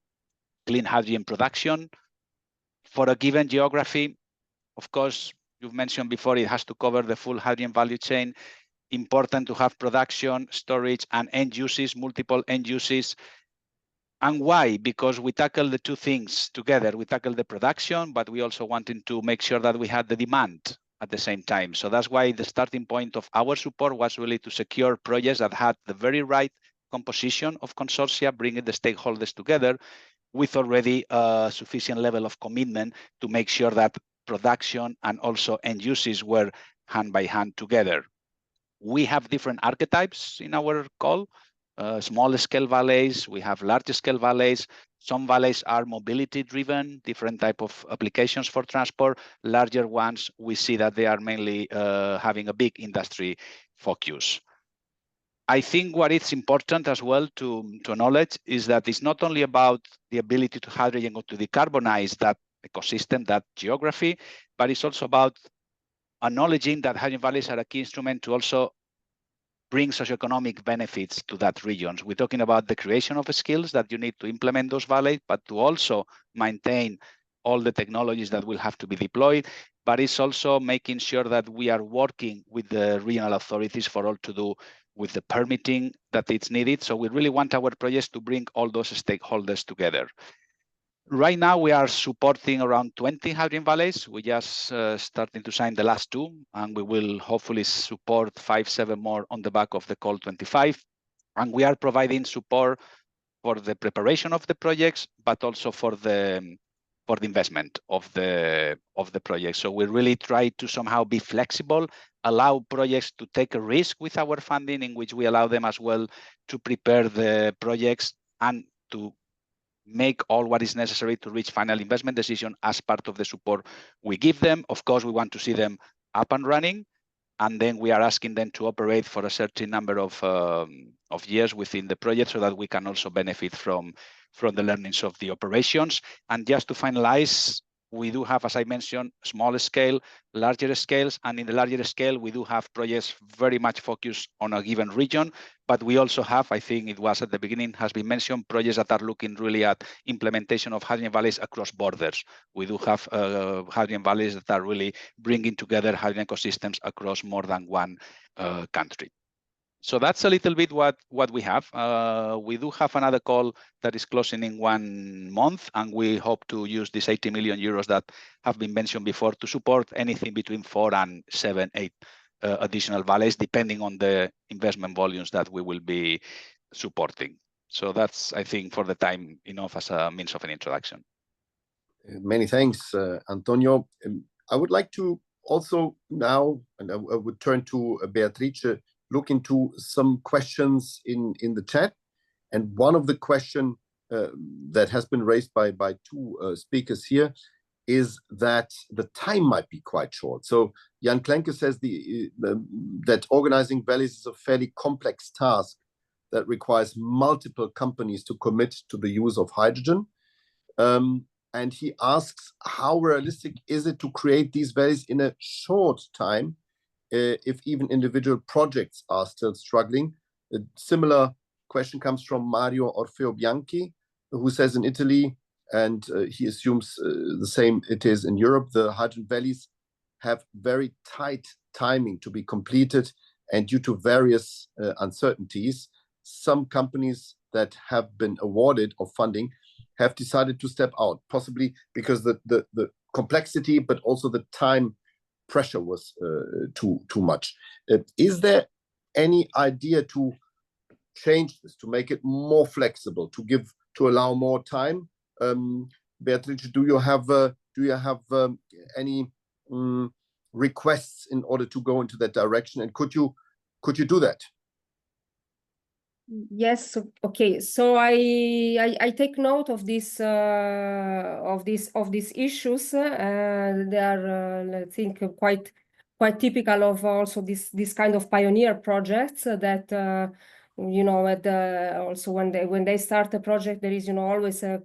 clean hydrogen production for a given geography. Of course, you've mentioned before, it has to cover the full hydrogen value chain. Important to have production, storage, and end uses, multiple end uses. And why? Because we tackle the two things together. We tackle the production, but we also wanted to make sure that we had the demand at the same time. So that's why the starting point of our support was really to secure projects that had the very right composition of consortia, bringing the stakeholders together with already a sufficient level of commitment to make sure that production and also end uses were hand by hand together. We have different archetypes in our call. Small scale valleys, we have large scale valleys. Some valleys are mobility driven, different type of applications for transport. Larger ones, we see that they are mainly having a big industry focus. I think what is important as well to acknowledge is that it's not only about the ability to hydrogen or to decarbonize that ecosystem, that geography, but it's also about acknowledging that hydrogen valleys are a key instrument to also bring socioeconomic benefits to that region. We're talking about the creation of skills that you need to implement those valleys, but to also maintain all the technologies that will have to be deployed. But it's also making sure that we are working with the regional authorities for all to do with the permitting that it's needed. So we really want our projects to bring all those stakeholders together. Right now, we are supporting around 20 hydrogen valleys. We just starting to sign the last 2, and we will hopefully support 5, 7 more on the back of the call 25. And we are providing support for the preparation of the projects, but also for the investment of the project. So we really try to somehow be flexible, allow projects to take a risk with our funding, in which we allow them as well to prepare the projects and to make all what is necessary to reach final investment decision as part of the support we give them. Of course, we want to see them up and running, and then we are asking them to operate for a certain number of years within the project so that we can also benefit from the learnings of the operations. And just to finalize, we do have, as I mentioned, small scale, larger scales, and in the larger scale, we do have projects very much focused on a given region, but we also have, I think it was at the beginning, has been mentioned, projects that are looking really at implementation of hydrogen valleys across borders. We do have hydrogen valleys that are really bringing together hydrogen ecosystems across more than one country. So that's a little bit what we have. We do have another call that is closing in 1 month, and we hope to use these 80 million euros that have been mentioned before to support anything between 4 and 7, 8 additional valleys, depending on the investment volumes that we will be supporting. So that's, I think, for the time, enough as a means of an introduction. Many thanks, Antonio. I would like to also now, and I would turn to Beatrice, look into some questions in the chat. And one of the questions that has been raised by 2 speakers here is that the time might be quite short. So Jan Klenke says that organizing valleys is a fairly complex task that requires multiple companies to commit to the use of hydrogen. And he asks, how realistic is it to create these valleys in a short time, if even individual projects are still struggling? A similar question comes from Mario Orfeo Bianchi, who says in Italy, and he assumes the same it is in Europe, the hydrogen valleys have very tight timing to be completed, and due to various uncertainties, some companies that have been awarded of funding have decided to step out, possibly because the complexity, but also the time pressure was too much. Is there any idea to change this, to make it more flexible, to allow more time? Beatrice, do you have any requests in order to go into that direction, and could you do that? Yes. Okay. So I take note of these issues. They are, I think, quite typical of also this kind of pioneer projects that you know, also when they start a project, there is, you know, always a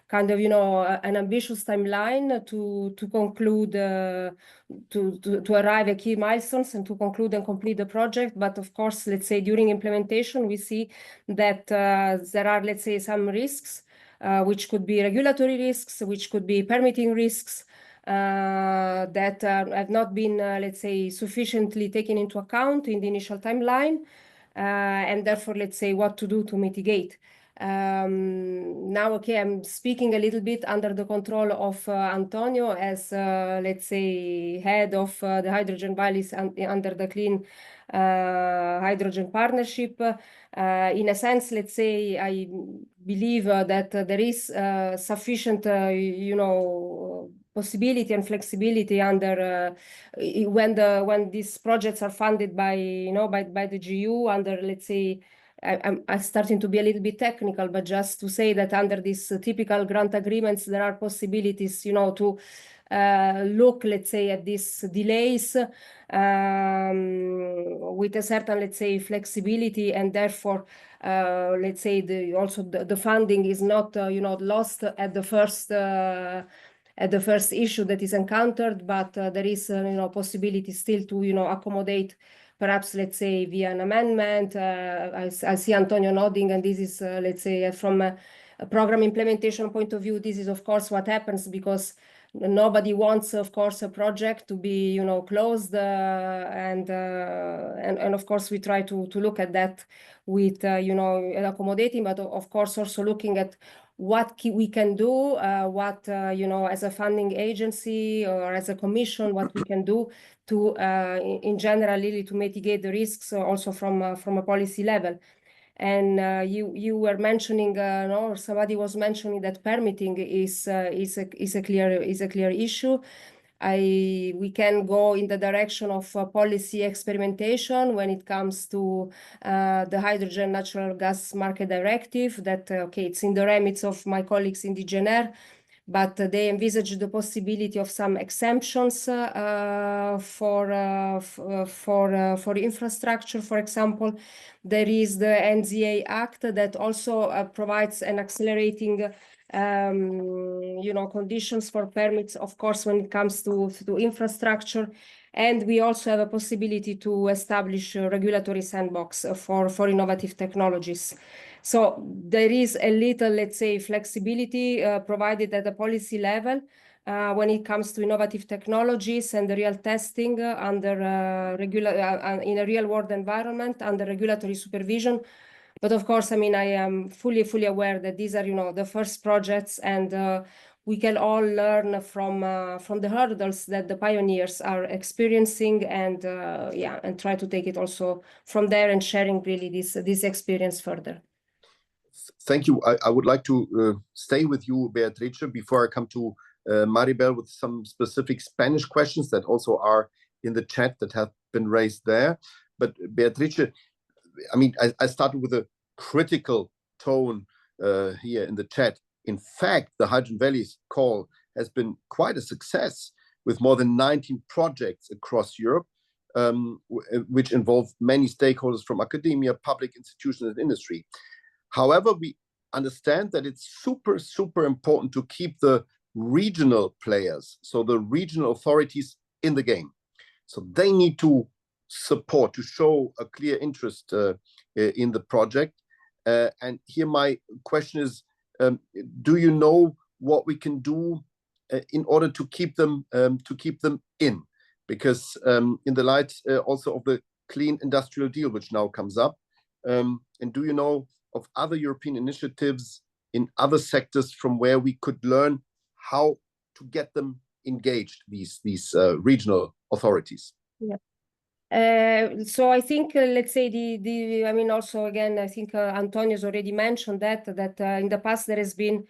kind of, you know, an ambitious timeline to conclude, to arrive at key milestones and to conclude and complete the project. But of course, let's say during implementation, we see that there are, let's say, some risks, which could be regulatory risks, which could be permitting risks, that have not been, let's say, sufficiently taken into account in the initial timeline, and therefore, let's say, what to do to mitigate. Now, okay, I'm speaking a little bit under the control of Antonio as, let's say, head of the hydrogen valleys under the Clean Hydrogen Partnership. In a sense, let's say, I believe that there is sufficient, you know, possibility and flexibility under when these projects are funded by by the GU under, let's say, I'm starting to be a little bit technical, but just to say that under these typical grant agreements, there are possibilities, to look, let's say, at these delays with a certain, let's say, flexibility, and therefore, let's say, the funding is not, lost at the first issue that is encountered, but there is, possibility still to, accommodate. Perhaps, let's say, via an amendment. I see Antonio nodding, and this is, let's say, from a program implementation point of view, this is, of course, what happens, because nobody wants, of course, a project to be, closed, and of course, we try to look at that with, accommodating, but of course, also looking at what we can do, as a funding agency or as a commission, what we can do to, in general, really to mitigate the risks also from a policy level. And you were mentioning, or somebody was mentioning that permitting is a clear issue. We can go in the direction of policy experimentation when it comes to the hydrogen natural gas market directive. That it's in the remits of my colleagues in DGNR, but they envisage the possibility of some exemptions for infrastructure. For example, there is the NZA Act that also provides an accelerating conditions for permits, of course, when it comes to infrastructure. And we also have a possibility to establish a regulatory sandbox for innovative technologies. So there is a little, let's say, flexibility provided at the policy level when it comes to innovative technologies and the real testing under in a real world environment under regulatory supervision. But of course, I mean, I am fully aware that these are, the first projects, and we can all learn from the hurdles that the pioneers are experiencing, and and try to take it also from there and sharing really this experience further. Thank you. I would like to stay with you, Beatrice, before I come to Maribel with some specific Spanish questions that also are in the chat that have been raised there. But Beatrice, I mean, I started with a critical tone here in the chat. In fact, the Hydrogen Valley's call has been quite a success, with more than 19 projects across Europe, which involve many stakeholders from academia, public institutions, and industry. However, we understand that it's super important to keep the regional players, so the regional authorities, in the game. So they need to support, to show a clear interest in the project. And here my question is, do you know what we can do in order to keep them in? Because in the light also of the Clean Industrial Deal, which now comes up, and do you know of other European initiatives in other sectors from where we could learn how to get them engaged, these regional authorities? Yeah. So I think, let's say, I mean, also, again, I think Antonio's already mentioned that in the past there has been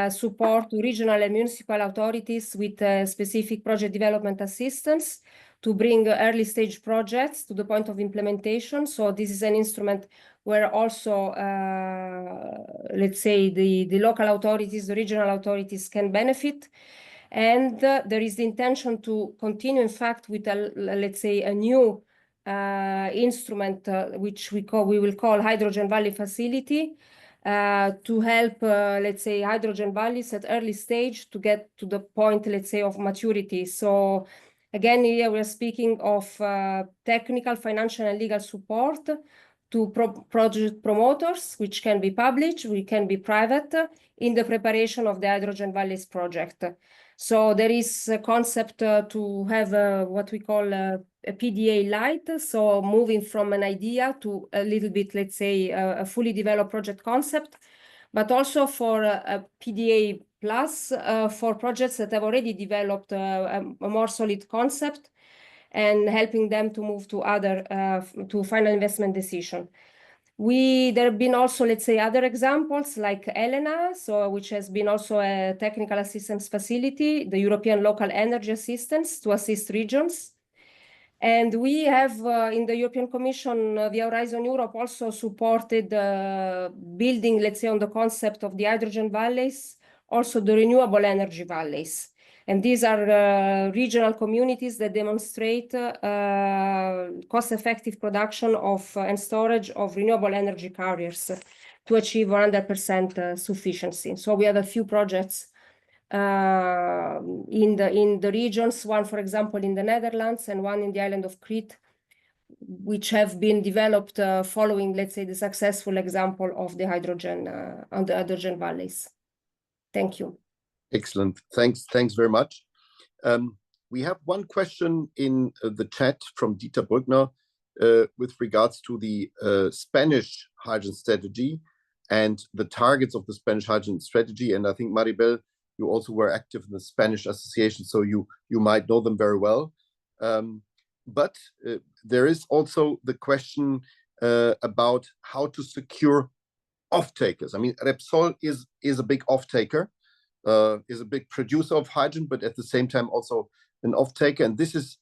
support to regional and municipal authorities with specific project development assistance to bring early stage projects to the point of implementation. So this is an instrument where also, let's say, the local authorities, the regional authorities can benefit. And there is the intention to continue, in fact, with let's say, a new instrument which we will call Hydrogen Valley Facility, to help, let's say, hydrogen valleys at early stage to get to the point, let's say, of maturity. So again, here we're speaking of technical, financial, and legal support to project promoters, which can be public, which can be private, in the preparation of the Hydrogen Valleys project. So there is a concept to have what we call a PDA light, so moving from an idea to a little bit, let's say, a fully developed project concept, but also for a PDA plus for projects that have already developed a more solid concept, and helping them to move to other to final investment decision. There have been also, let's say, other examples like Elena, which has been also a technical assistance facility, the European Local Energy Assistance to assist regions. And we have, in the European Commission, via Horizon Europe, also supported building, let's say, on the concept of the hydrogen valleys, also the renewable energy valleys. And these are regional communities that demonstrate cost-effective production of and storage of renewable energy carriers to achieve 100% sufficiency. So we have a few projects in the regions, one, for example, in the Netherlands and one in the island of Crete, which have been developed following, let's say, the successful example of the hydrogen on the hydrogen valleys. Thank you. Excellent. Thanks very much. We have one question in the chat from Dieter Brückner with regards to the Spanish hydrogen strategy and the targets of the Spanish hydrogen strategy. And I think, Maribel, you also were active in the Spanish association, so you might know them very well. But there is also the question about how to secure off-takers. I mean, Repsol is a big off-taker, is a big producer of hydrogen, but at the same time also an off-taker. And this is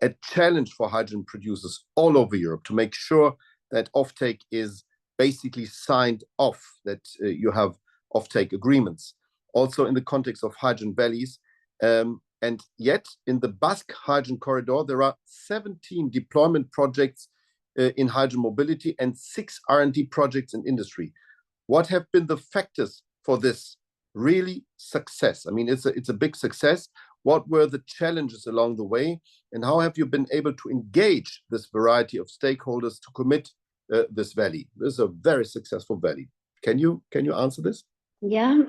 a challenge for hydrogen producers all over Europe to make sure that off-take is basically signed off, that you have off-take agreements. Also in the context of hydrogen valleys. And yet in the Basque hydrogen corridor, there are 17 deployment projects in hydrogen mobility and 6 R&D projects in industry. What have been the factors for this really success? I mean, it's a big success. What were the challenges along the way? And how have you been able to engage this variety of stakeholders to commit this valley? This is a very successful valley. Can you answer this? Yeah,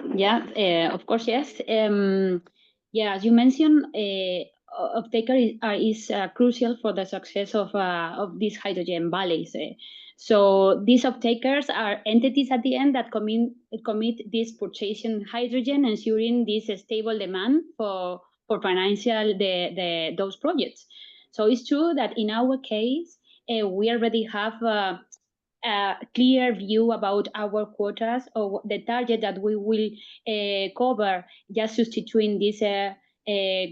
of course, yes. As you mentioned, Offtake is crucial for the success of these hydrogen valleys. So these off-takers are entities at the end that commit this purchasing hydrogen, ensuring this stable demand for financial those projects. So it's true that in our case, we already have a clear view about our quotas or the target that we will cover, just substituting this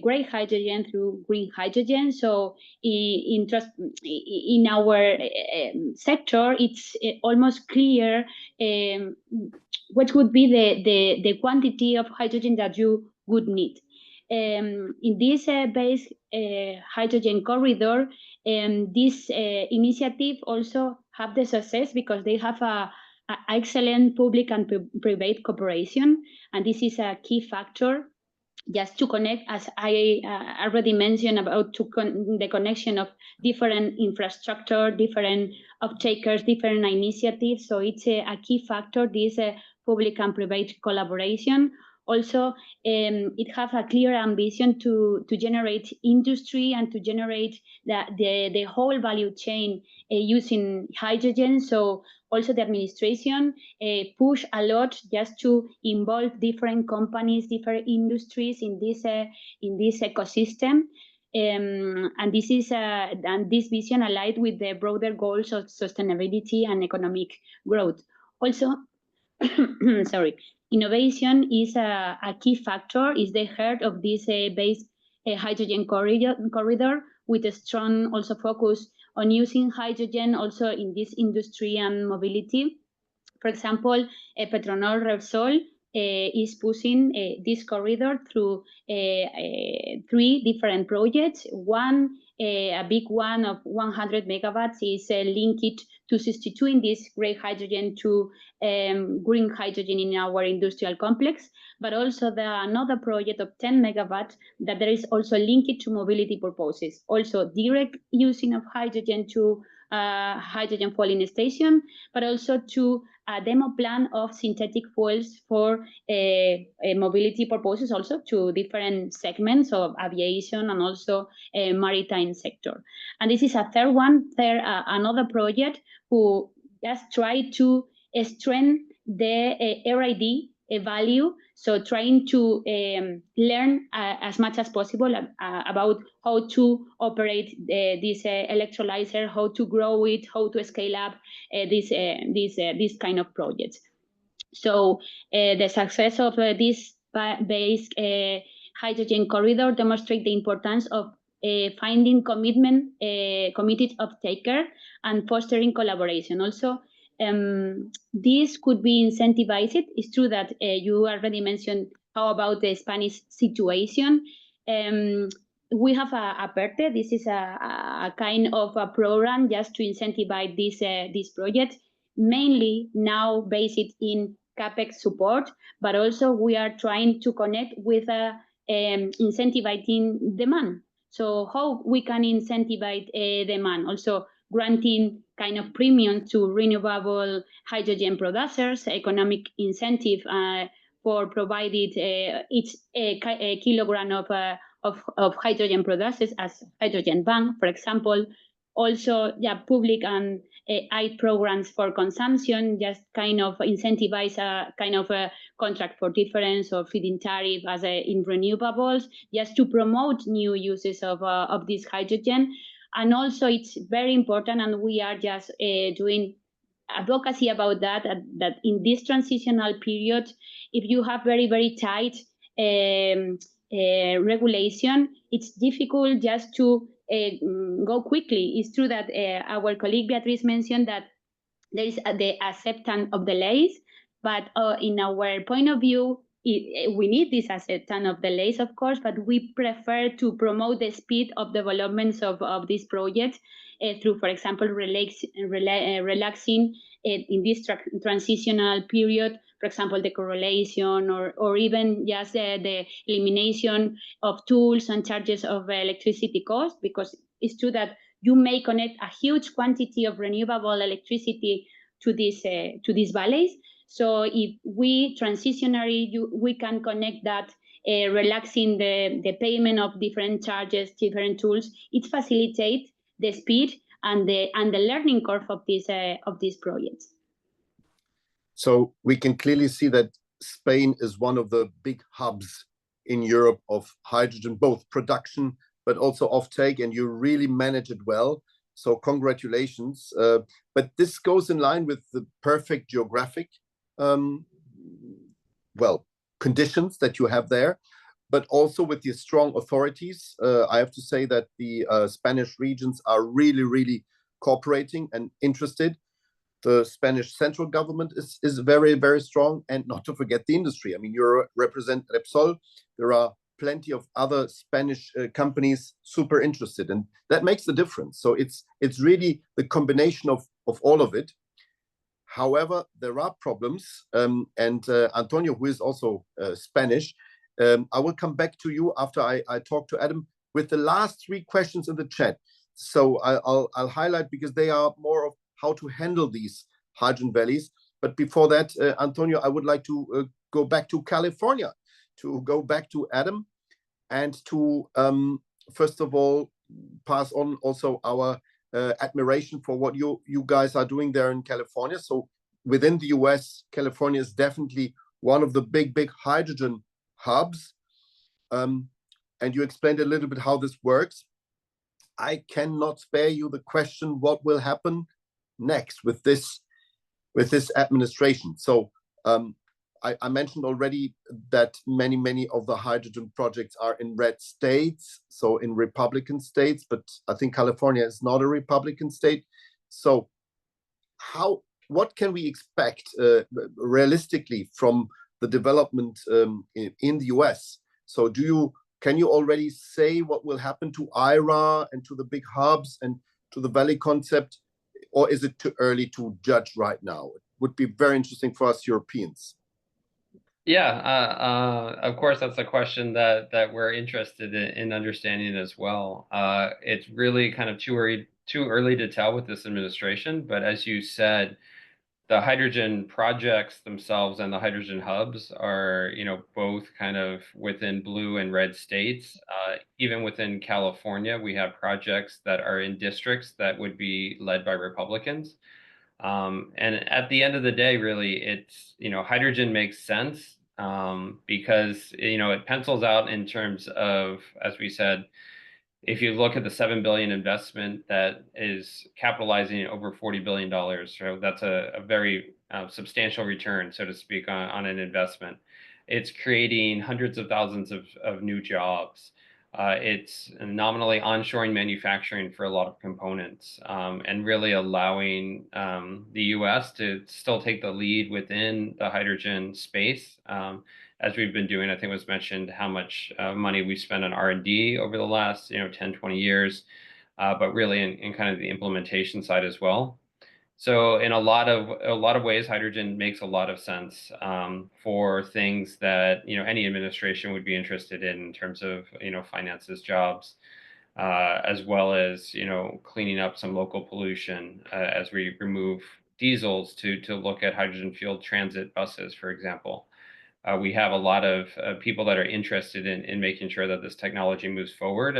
gray hydrogen through green hydrogen. So in our sector, it's almost clear what would be the quantity of hydrogen that you would need. In this base hydrogen corridor, this initiative also have the success because they have a excellent public and private cooperation, and this is a key factor just to connect, as I already mentioned, about the connection of different infrastructure, different off-takers, different initiatives. So it's a key factor, this public and private collaboration. Also, it has a clear ambition to generate industry and to generate the whole value chain using hydrogen. So also the administration push a lot just to involve different companies, different industries in this ecosystem. And this is and this vision aligned with the broader goals of sustainability and economic growth. Also, sorry. Innovation is a key factor, is the heart of this base hydrogen corridor with a strong also focus on using hydrogen also in this industry and mobility. For example, Petronor Repsol is pushing this corridor through 3 different projects. One, a big one of 100 megawatts is linked to substituting this gray hydrogen to green hydrogen in our industrial complex, but also another project of 10 megawatts that there is also linked to mobility purposes. Also direct using of hydrogen to hydrogen fueling station, but also to a demo plan of synthetic fuels for mobility purposes, also to different segments of aviation and also maritime sector. And this is a third one, another project who just try to strengthen the RID value. So trying to learn as much as possible about how to operate this electrolyzer, how to grow it, how to scale up this kind of projects. So the success of this base hydrogen corridor demonstrates the importance of finding committed off-taker and fostering collaboration. Also, this could be incentivized. It's true that you already mentioned how about the Spanish situation. We have a PERTE. This is a kind of a program just to incentivize this project, mainly now based in CapEx support, but also we are trying to connect with incentivizing demand. So how we can incentivize demand, also granting kind of premium to renewable hydrogen producers, economic incentive for provided each kilogram of hydrogen producers as hydrogen bank, for example. Also, public and aid programs for consumption, just kind of incentivize a kind of a contract for difference or feed-in tariff as in renewables, just to promote new uses of this hydrogen. And also it's very important, and we are just doing advocacy about that in this transitional period, if you have very, very tight regulation, it's difficult just to go quickly. It's true that our colleague Beatriz mentioned that there is the acceptance of delays, but in our point of view, we need this acceptance of delays, of course, but we prefer to promote the speed of developments of these projects through, for example, relaxing in this transitional period, for example, the correlation or even just the elimination of tools and charges of electricity cost, because it's true that you may connect a huge quantity of renewable electricity to these valleys. So if we we can connect that, relaxing the payment of different charges, different tools, it facilitates the speed and the learning curve of these projects. So we can clearly see that Spain is one of the big hubs in Europe of hydrogen, both production but also offtake, and you really manage it well. So congratulations. But this goes in line with the perfect geographic conditions that you have there, but also with the strong authorities. I have to say that the Spanish regions are really, really cooperating and interested. The Spanish central government is very, very strong, and not to forget the industry. I mean, you represent Repsol. There are plenty of other Spanish companies super interested, and that makes the difference. So it's really the combination of all of it. However, there are problems, and Antonio, who is also Spanish, I will come back to you after I talk to Adam with the last 3 questions in the chat. So I'll highlight, because they are more of how to handle these hydrogen valleys. But before that, Antonio, I would like to go back to California, to go back to Adam, and to first of all pass on also our admiration for what you guys are doing there in California. So within the US, California is definitely one of the big hydrogen hubs. And you explained a little bit how this works. I cannot spare you the question, what will happen next with this administration? So I mentioned already that many of the hydrogen projects are in red states, so in Republican states, but I think California is not a Republican state. So what can we expect realistically from the development in the US? So can you already say what will happen to IRA and to the big hubs and to the Valley concept, or is it too early to judge right now? It would be very interesting for us Europeans. Yeah, of course, that's a question that we're interested in understanding as well. It's really kind of too early to tell with this administration, but as you said, the hydrogen projects themselves and the hydrogen hubs are, both kind of within blue and red states. Even within California, we have projects that are in districts that would be led by Republicans. And at the end of the day, really, it's, hydrogen makes sense because, you know, it pencils out in terms of, as we said, if you look at the $7 billion investment that is capitalizing over $40 billion, so that's a very substantial return, so to speak, on an investment. It's creating hundreds of thousands of new jobs. It's nominally onshoring manufacturing for a lot of components, and really allowing the US to still take the lead within the hydrogen space. As we've been doing, I think it was mentioned how much money we spent on R&D over the last 10, 20 years, but really in kind of the implementation side as well. So in a lot of ways, hydrogen makes a lot of sense for things that any administration would be interested in terms of finances, jobs, as well as cleaning up some local pollution as we remove diesels to look at hydrogen fueled transit buses, for example. We have a lot of people that are interested in making sure that this technology moves forward.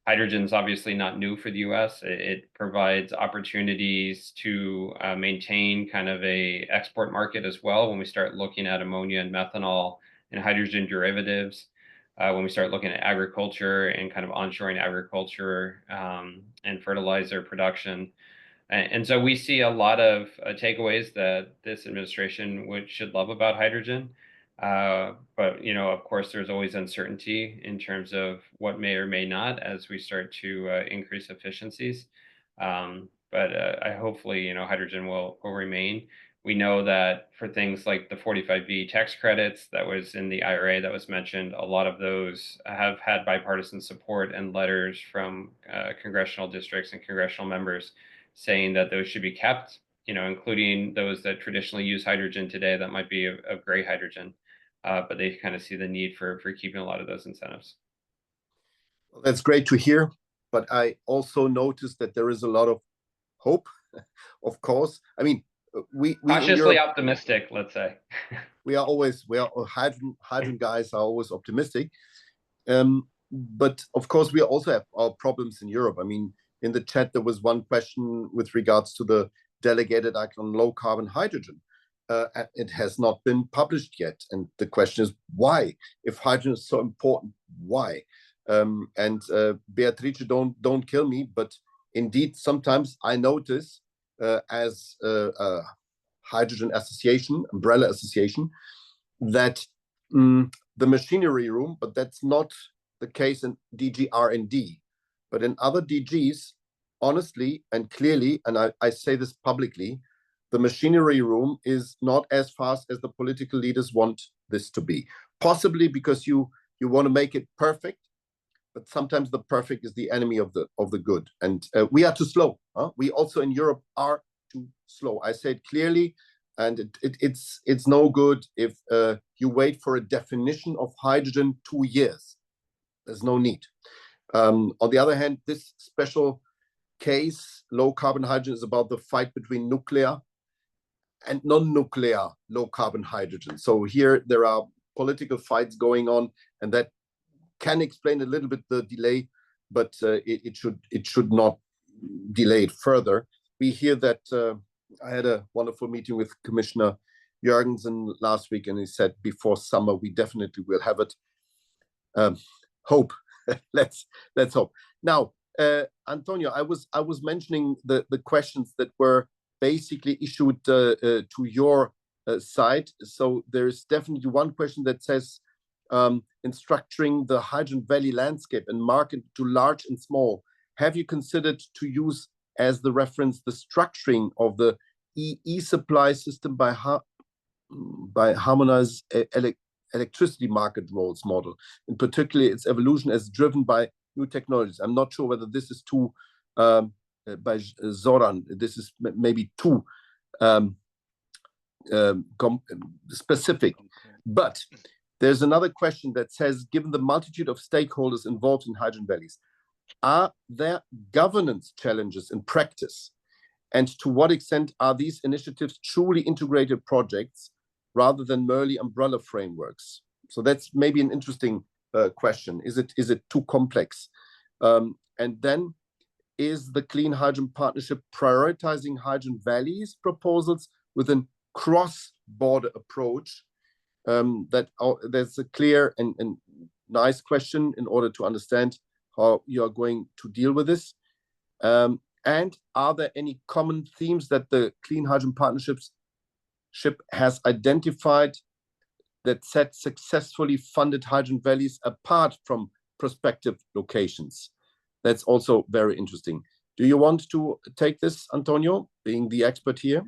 Hydrogen is obviously not new for the US. It provides opportunities to maintain kind of a export market as well when we start looking at ammonia and methanol and hydrogen derivatives, when we start looking at agriculture and kind of onshoring agriculture and fertilizer production. And so we see a lot of takeaways that this administration should love about hydrogen. But, of course, there's always uncertainty in terms of what may or may not as we start to increase efficiencies. But hopefully, hydrogen will remain. We know that for things like the 45V tax credits that was in the IRA that was mentioned, a lot of those have had bipartisan support and letters from congressional districts and congressional members saying that those should be kept, including those that traditionally use hydrogen today that might be of gray hydrogen. But they kind of see the need for keeping a lot of those incentives. Well, that's great to hear. But I also noticed that there is a lot of hope, of course. I mean, we cautiously optimistic, let's say. hydrogen guys are always optimistic. But of course, we also have our problems in Europe. I mean, in the chat, there was one question with regards to the delegated act on low carbon hydrogen. It has not been published yet. And the question is, why? If hydrogen is so important, why? Beatrice, don't kill me, but indeed, sometimes I notice as a hydrogen association, umbrella association, that the machinery room, but that's not the case in DG R&D. But in other DGs, honestly and clearly, and I say this publicly, the machinery room is not as fast as the political leaders want this to be. Possibly because you want to make it perfect, but sometimes the perfect is the enemy of the good. And we are too slow. We also in Europe are too slow. I say it clearly, and it's no good if you wait for a definition of hydrogen 2 years. There's no need. On the other hand, this special case, low carbon hydrogen, is about the fight between nuclear and non-nuclear low carbon hydrogen. So here there are political fights going on, and that can explain a little bit the delay, but it should not delay it further. We hear that I had a wonderful meeting with Commissioner Jørgensen last week, and he said before summer we definitely will have it. Hope. let's hope. Now, Antonio, I was mentioning the questions that were basically issued to your side. So there's definitely one question that says, in structuring the Hydrogen Valley landscape and market to large and small, have you considered to use as the reference the structuring of the e-supply system by harmonized electricity market roles model, in particular its evolution as driven by new technologies? I'm not sure whether this is too by Zoran, this is maybe too specific. But there's another question that says, given the multitude of stakeholders involved in hydrogen valleys, are there governance challenges in practice? And to what extent are these initiatives truly integrated projects rather than merely umbrella frameworks? So that's maybe an interesting question. Is it too complex? And then, is the Clean Hydrogen Partnership prioritizing hydrogen valleys proposals with a cross-border approach there's a clear and nice question in order to understand how you are going to deal with this. And are there any common themes that the Clean Hydrogen Partnership has identified that set successfully funded hydrogen valleys apart from prospective locations? That's also very interesting. Do you want to take this, Antonio, being the expert here?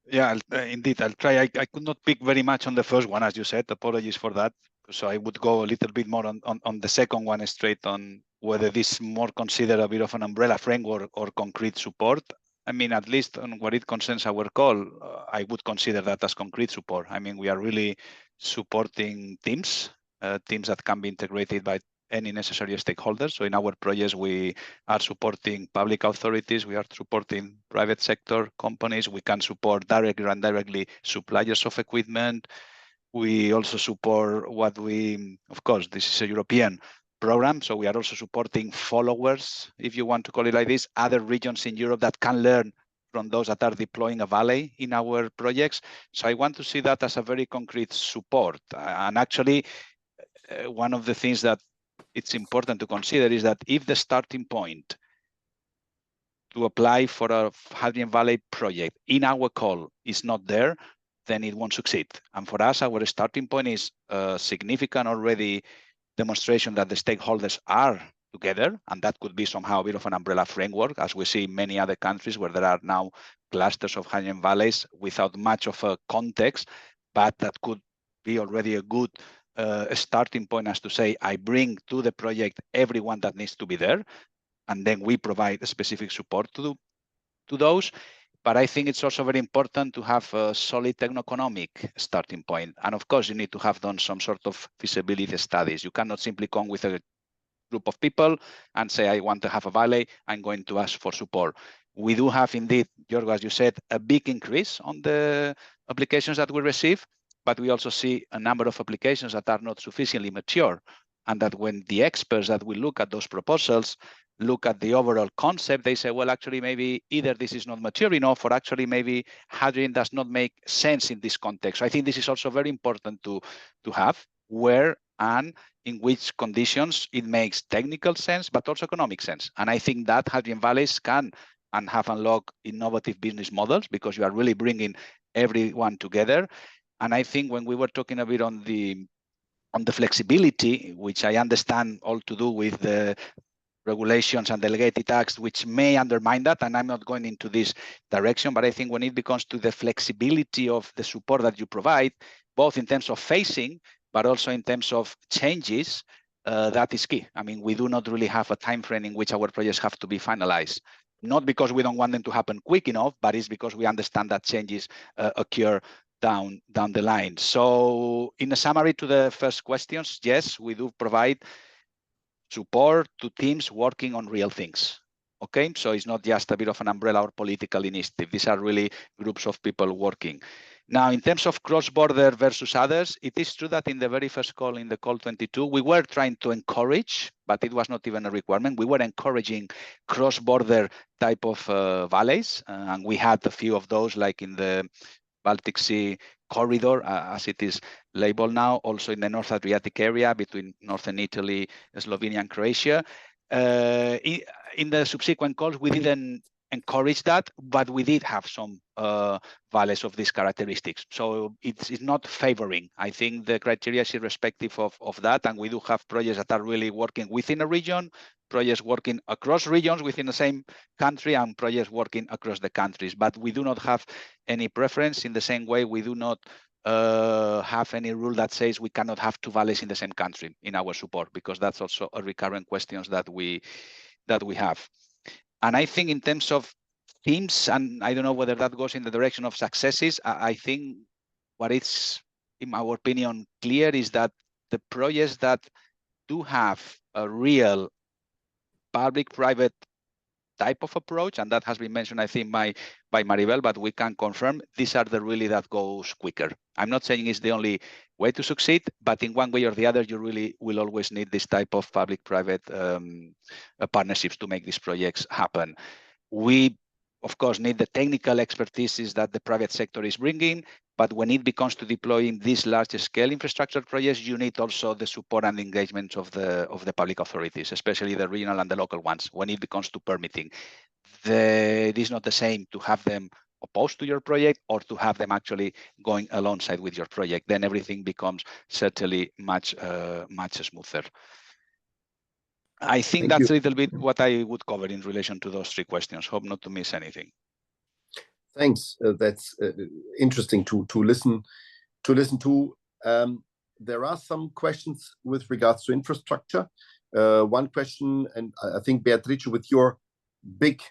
Yeah, indeed, I'll try. I could not pick very much on the first one, as you said. Apologies for that. So I would go a little bit more on the second one, straight on whether this more considered a bit of an umbrella framework or concrete support. I mean, at least on what it concerns our call, I would consider that as concrete support. I mean, we are really supporting teams that can be integrated by any necessary stakeholders. So in our projects, we are supporting public authorities, we are supporting private sector companies, we can support directly and indirectly suppliers of equipment. We also support of course, this is a European program, so we are also supporting followers, if you want to call it like this, other regions in Europe that can learn from those that are deploying a valley in our projects. So I want to see that as a very concrete support. And actually, one of the things that it's important to consider is that if the starting point to apply for a Hydrogen Valley project in our call is not there, then it won't succeed. And for us, our starting point is a significant already demonstration that the stakeholders are together, and that could be somehow a bit of an umbrella framework, as we see in many other countries where there are now clusters of hydrogen valleys without much of a context, but that could be already a good starting point as to say, I bring to the project everyone that needs to be there, and then we provide specific support to those. But I think it's also very important to have a solid techno-economic starting point. And of course, you need to have done some sort of feasibility studies. You cannot simply come with a group of people and say, I want to have a valley, I'm going to ask for support. We do have indeed, Jorgo, as you said, a big increase on the applications that we receive, but we also see a number of applications that are not sufficiently mature. And that when the experts that will look at those proposals look at the overall concept, they say, well, actually, maybe either this is not mature enough, or actually maybe hydrogen does not make sense in this context. So I think this is also very important to have where and in which conditions it makes technical sense, but also economic sense. And I think that hydrogen valleys can and have unlocked innovative business models because you are really bringing everyone together. And I think when we were talking a bit on the flexibility, which I understand all to do with the regulations and delegated acts, which may undermine that, and I'm not going into this direction, but I think when it becomes to the flexibility of the support that you provide, both in terms of phasing, but also in terms of changes, that is key. I mean, we do not really have a time frame in which our projects have to be finalized, not because we don't want them to happen quick enough, but it's because we understand that changes occur down the line. So in a summary to the first questions, yes, we do provide support to teams working on real things. Okay, so it's not just a bit of an umbrella or political initiative. These are really groups of people working. Now, in terms of cross-border versus others, it is true that in the very first call, in the call 22, we were trying to encourage, but it was not even a requirement. We were encouraging cross-border type of valleys, and we had a few of those, like in the Baltic Sea corridor, as it is labeled now, also in the North Adriatic area between northern Italy, Slovenia, and Croatia. In the subsequent calls, we didn't encourage that, but we did have some valleys of these characteristics. So it's not favoring. I think the criteria is irrespective of that, and we do have projects that are really working within a region, projects working across regions within the same country, and projects working across the countries. But we do not have any preference in the same way we do not have any rule that says we cannot have two valleys in the same country in our support, because that's also a recurrent questions that we have. And I think in terms of themes, and I don't know whether that goes in the direction of successes, I think what is, in our opinion, clear is that the projects that do have a real public-private type of approach, and that has been mentioned, I think, by Maribel, but we can confirm these are the really that goes quicker. I'm not saying it's the only way to succeed, but in one way or the other, you really will always need this type of public-private partnerships to make these projects happen. We of course, need the technical expertise that the private sector is bringing. But when it becomes to deploying these large-scale infrastructure projects, you need also the support and engagement of the public authorities, especially the regional and the local ones. When it becomes to permitting, it is not the same to have them opposed to your project or to have them actually going alongside with your project. Then everything becomes certainly much smoother. I think that's a little bit what I would cover in relation to those three questions. Hope not to miss anything. Thanks. That's interesting to listen to. There are some questions with regards to infrastructure. One question, and I think Beatrice, with your big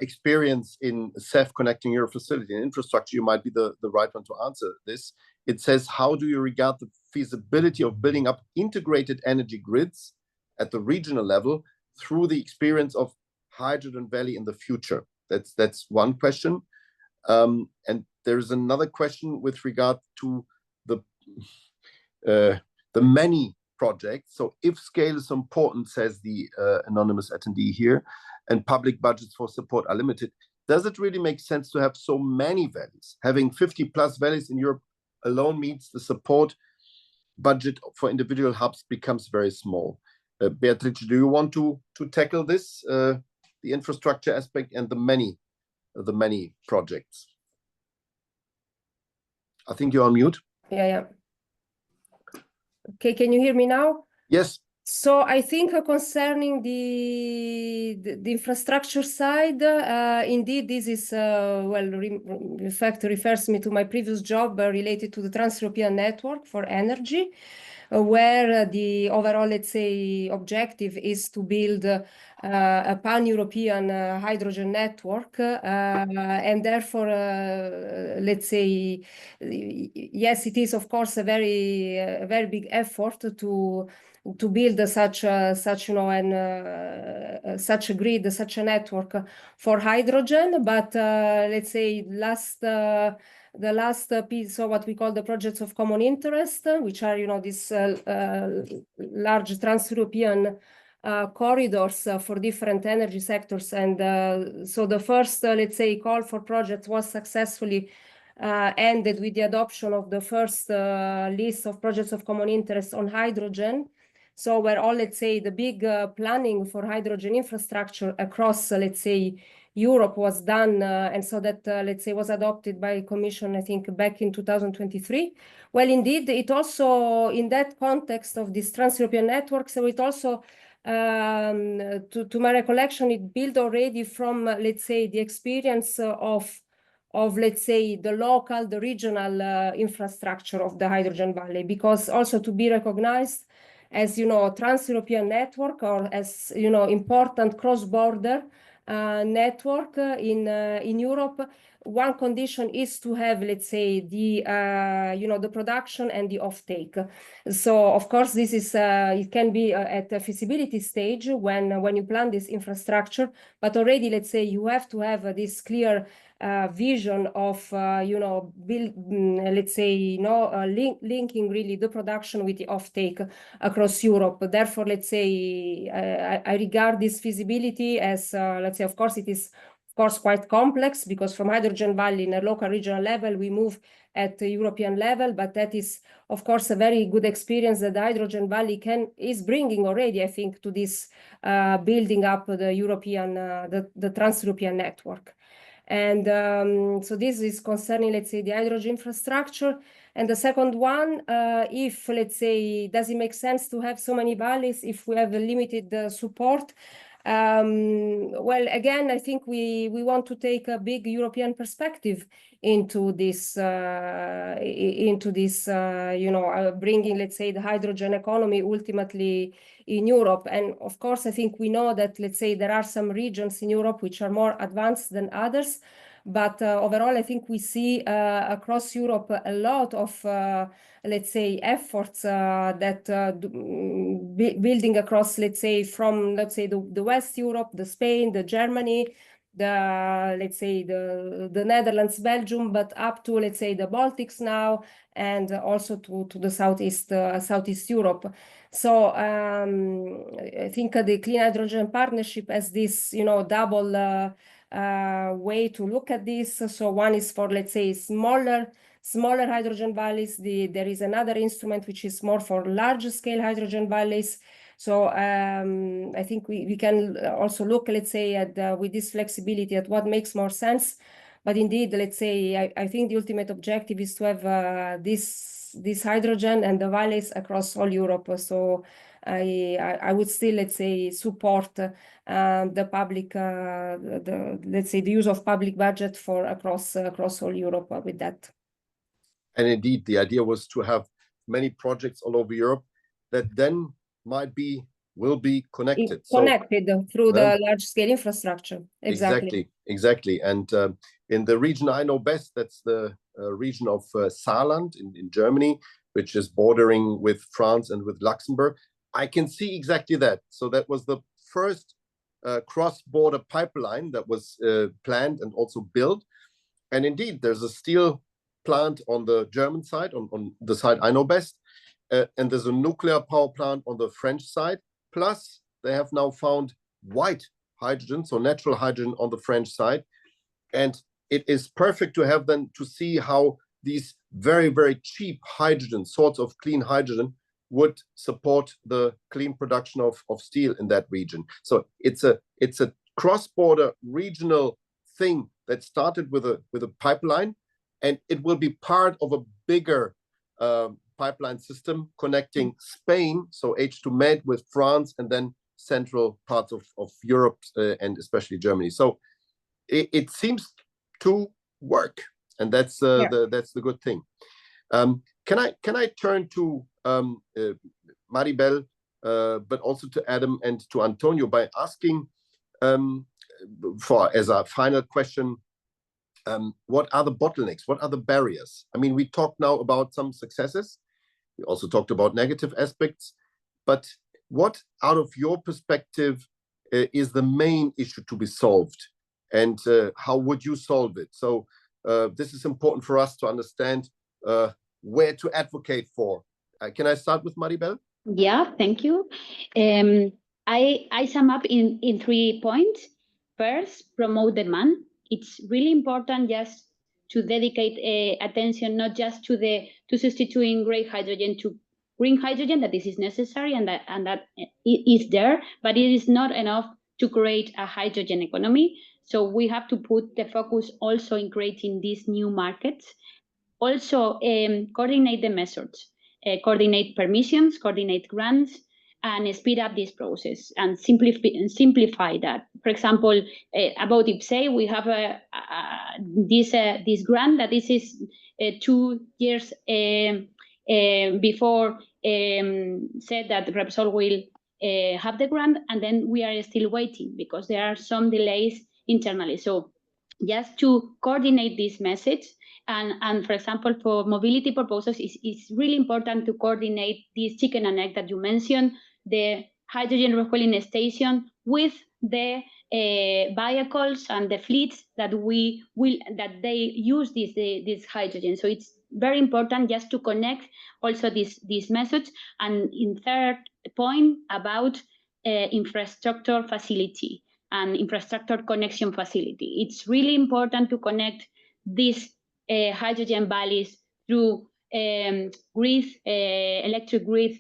experience in self-connecting your facility and infrastructure, you might be the right one to answer this. It says, how do you regard the feasibility of building up integrated energy grids at the regional level through the experience of Hydrogen Valley in the future? That's one question. And there is another question with regard to the many projects. So if scale is important, says the anonymous attendee here, and public budgets for support are limited, does it really make sense to have so many valleys? Having 50 plus valleys in Europe alone means the support budget for individual hubs becomes very small. Beatrice, do you want to tackle this, the infrastructure aspect and the many projects? I think you're on mute. Yeah. Okay, can you hear me now? Yes. So I think concerning the infrastructure side, indeed, this is, in fact, refers me to my previous job related to the Trans-European Network for Energy, where the overall, let's say, objective is to build a pan-European hydrogen network. And therefore, let's say, yes, it is, of course, a very big effort to build such a grid, such a network for hydrogen. But let's say the last piece of what we call the projects of common interest, which are these large trans-European corridors for different energy sectors. And so the first, let's say, call for projects was successfully ended with the adoption of the first list of projects of common interest on hydrogen. So where all, let's say, the big planning for hydrogen infrastructure across, let's say, Europe was done, and so that, let's say, was adopted by Commission, I think, back in 2023. Well, indeed, it also, in that context of this trans-European network, so it also, to my recollection, it built already from, let's say, the experience of, let's say, the local, the regional infrastructure of the Hydrogen Valley, because also to be recognized as, trans-European network or as, important cross-border network in Europe, one condition is to have, let's say, the production and the offtake. So, of course, this is it can be at a feasibility stage when you plan this infrastructure, but already, let's say, you have to have this clear vision of, let's say, linking really the production with the offtake across Europe. Therefore, let's say, I regard this feasibility as, let's say, of course, it is, of course, quite complex, because from Hydrogen Valley in a local regional level, we move at the European level, but that is, of course, a very good experience that the Hydrogen Valley is bringing already, I think, to this building up the European, the trans-European network. And so this is concerning, let's say, the hydrogen infrastructure. And the second one, if, let's say, does it make sense to have so many valleys if we have a limited support? Well, again, I think we want to take a big European perspective into this, bringing, let's say, the hydrogen economy ultimately in Europe. And of course, I think we know that, let's say, there are some regions in Europe which are more advanced than others. But overall, I think we see across Europe a lot of, let's say, efforts that building across, let's say, from, let's say, the West Europe, the Spain, the Germany, let's say, the Netherlands, Belgium, but up to, let's say, the Baltics now, and also to the Southeast Europe. So I think the Clean Hydrogen Partnership has this, double way to look at this. So one is for, let's say, smaller hydrogen valleys. There is another instrument which is more for large scale hydrogen valleys. So I think we can also look, let's say, at with this flexibility at what makes more sense. But indeed, let's say, I think the ultimate objective is to have this hydrogen and the valleys across all Europe. So I would still, let's say, support the public, let's say, the use of public budget for across all Europe with that. And indeed, the idea was to have many projects all over Europe that then will be connected. Connected through the large-scale infrastructure. Exactly. And in the region I know best, that's the region of Saarland in Germany, which is bordering with France and with Luxembourg. I can see exactly that. So that was the first cross-border pipeline that was planned and also built. And indeed, there's a steel plant on the German side, on the side I know best. And there's a nuclear power plant on the French side. Plus, they have now found white hydrogen, so natural hydrogen on the French side. And it is perfect to have them to see how these very, very cheap hydrogen, sorts of clean hydrogen, would support the clean production of steel in that region. So it's a cross-border regional thing that started with a pipeline, and it will be part of a bigger pipeline system connecting Spain, so H2 Med, with France, and then central parts of Europe and especially Germany. So it seems to work, and that's the good thing. Can I turn to Maribel, but also to Adam and to Antonio by asking as a final question, what are the bottlenecks? What are the barriers? I mean, we talked now about some successes. We also talked about negative aspects. But what, out of your perspective, is the main issue to be solved? And how would you solve it? So this is important for us to understand where to advocate for. Can I start with Maribel? Yeah, thank you. I sum up in 3 points. First, promote demand. It's really important just to dedicate attention not just to substituting gray hydrogen to green hydrogen, that this is necessary and that is there, but it is not enough to create a hydrogen economy. So we have to put the focus also in creating these new markets. Also, coordinate the methods, coordinate permissions, coordinate grants, and speed up this process and simplify that. For example, about IPCEI, we have this grant that this is 2 years before said that Repsol will have the grant, and then we are still waiting because there are some delays internally. So just to coordinate this message, and for example, for mobility purposes, it's really important to coordinate this chicken and egg that you mentioned, the hydrogen refueling station with the vehicles and the fleets that they use this hydrogen. So it's very important just to connect also this message. And in third point about infrastructure facility and infrastructure connection facility, it's really important to connect these hydrogen valleys through electric grid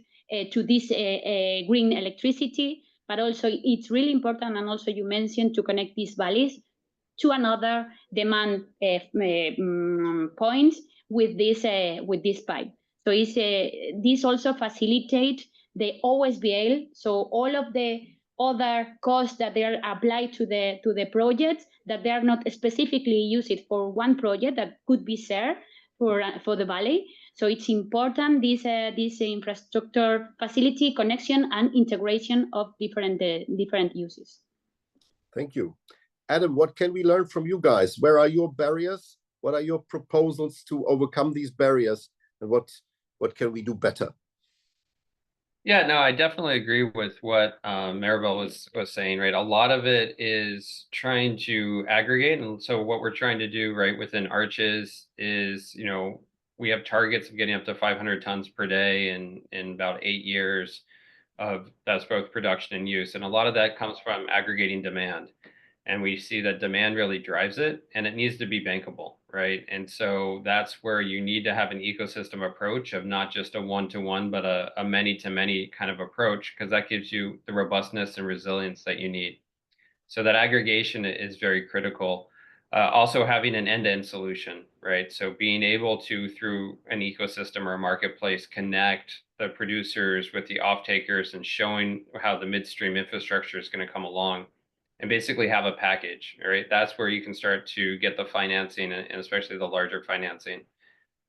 to this green electricity, but also it's really important, and also you mentioned, to connect these valleys to another demand points with this pipe. So this also facilitate the OSBL, so all of the other costs that they are applied to the projects, that they are not specifically used for one project that could be shared for the valley. So it's important this infrastructure facility connection and integration of different uses. Thank you. Adam, what can we learn from you guys? Where are your barriers? What are your proposals to overcome these barriers? And what can we do better? Yeah, no, I definitely agree with what Maribel was saying, right? A lot of it is trying to aggregate. And so what we're trying to do, right, within Arches is, we have targets of getting up to 500 tons per day in about 8 years that's both production and use. And a lot of that comes from aggregating demand. and we see that demand really drives it, and it needs to be bankable, right? And so that's where you need to have an ecosystem approach of not just a one-to-one, but a many-to-many kind of approach, because that gives you the robustness and resilience that you need. So that aggregation is very critical. Also having an end-to-end solution, right? So being able to, through an ecosystem or a marketplace, connect the producers with the off-takers and showing how the midstream infrastructure is going to come along, and basically have a package, right? That's where you can start to get the financing, and especially the larger financing.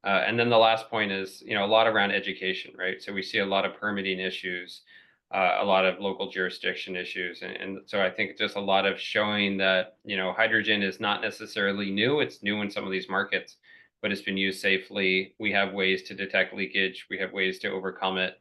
And then the last point is, a lot around education, right? So we see a lot of permitting issues, a lot of local jurisdiction issues. And so I think just a lot of showing that, hydrogen is not necessarily new. It's new in some of these markets, but it's been used safely. We have ways to detect leakage. We have ways to overcome it,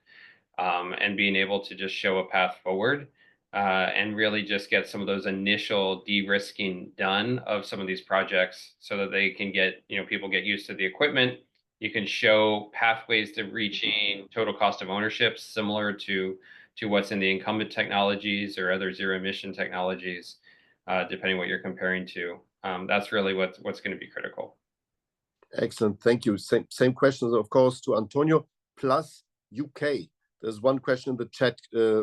and being able to just show a path forward. And really just get some of those initial de-risking done of some of these projects so that they can get, people get used to the equipment. You can show pathways to reaching total cost of ownership similar to what's in the incumbent technologies or other zero emission technologies, depending what you're comparing to. That's really what's going to be critical. Excellent, thank you. Same questions, of course, to Antonio, plus UK. There's one question in the chat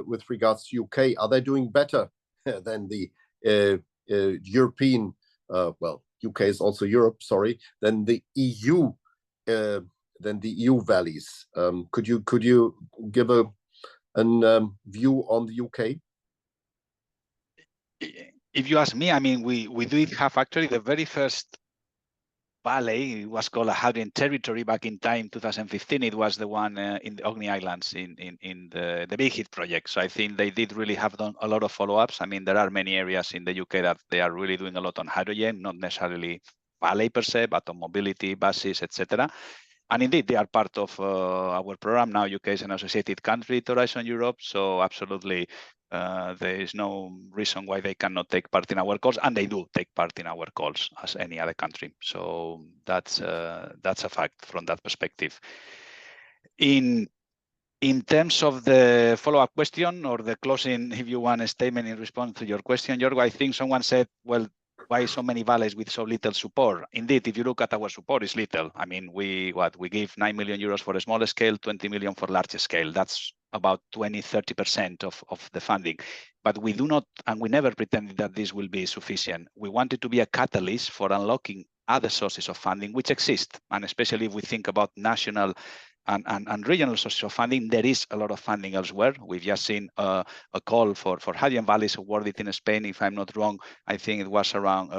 with regards to UK. Are they doing better than the European, well, UK is also Europe, sorry, than the EU valleys? Could you give a view on the UK? If you ask me, I mean, we did have actually the very first valley. It was called a hydrogen territory back in time, 2015. It was the one in the Orkney Islands in the Big Hit project. So I think they did really have done a lot of follow-ups. I mean, there are many areas in the UK that they are really doing a lot on hydrogen, not necessarily valley per se, but on mobility, buses, etc. And indeed, they are part of our program now. UK is an associated country to Horizon Europe, so absolutely there is no reason why they cannot take part in our calls, and they do take part in our calls as any other country. So that's a fact from that perspective. In terms of the follow-up question or the closing, if you want a statement in response to your question, Jorgo, I think someone said, well, why so many valleys with so little support? Indeed, if you look at our support, it's little. I mean, we give 9 million euros for a smaller scale, 20 million for larger scale. That's about 20-30% of the funding. But we do not, and we never pretended that this will be sufficient. We wanted to be a catalyst for unlocking other sources of funding which exist. And especially if we think about national and regional sources of funding, there is a lot of funding elsewhere. We've just seen a call for hydrogen valleys awarded in Spain. If I'm not wrong, I think it was around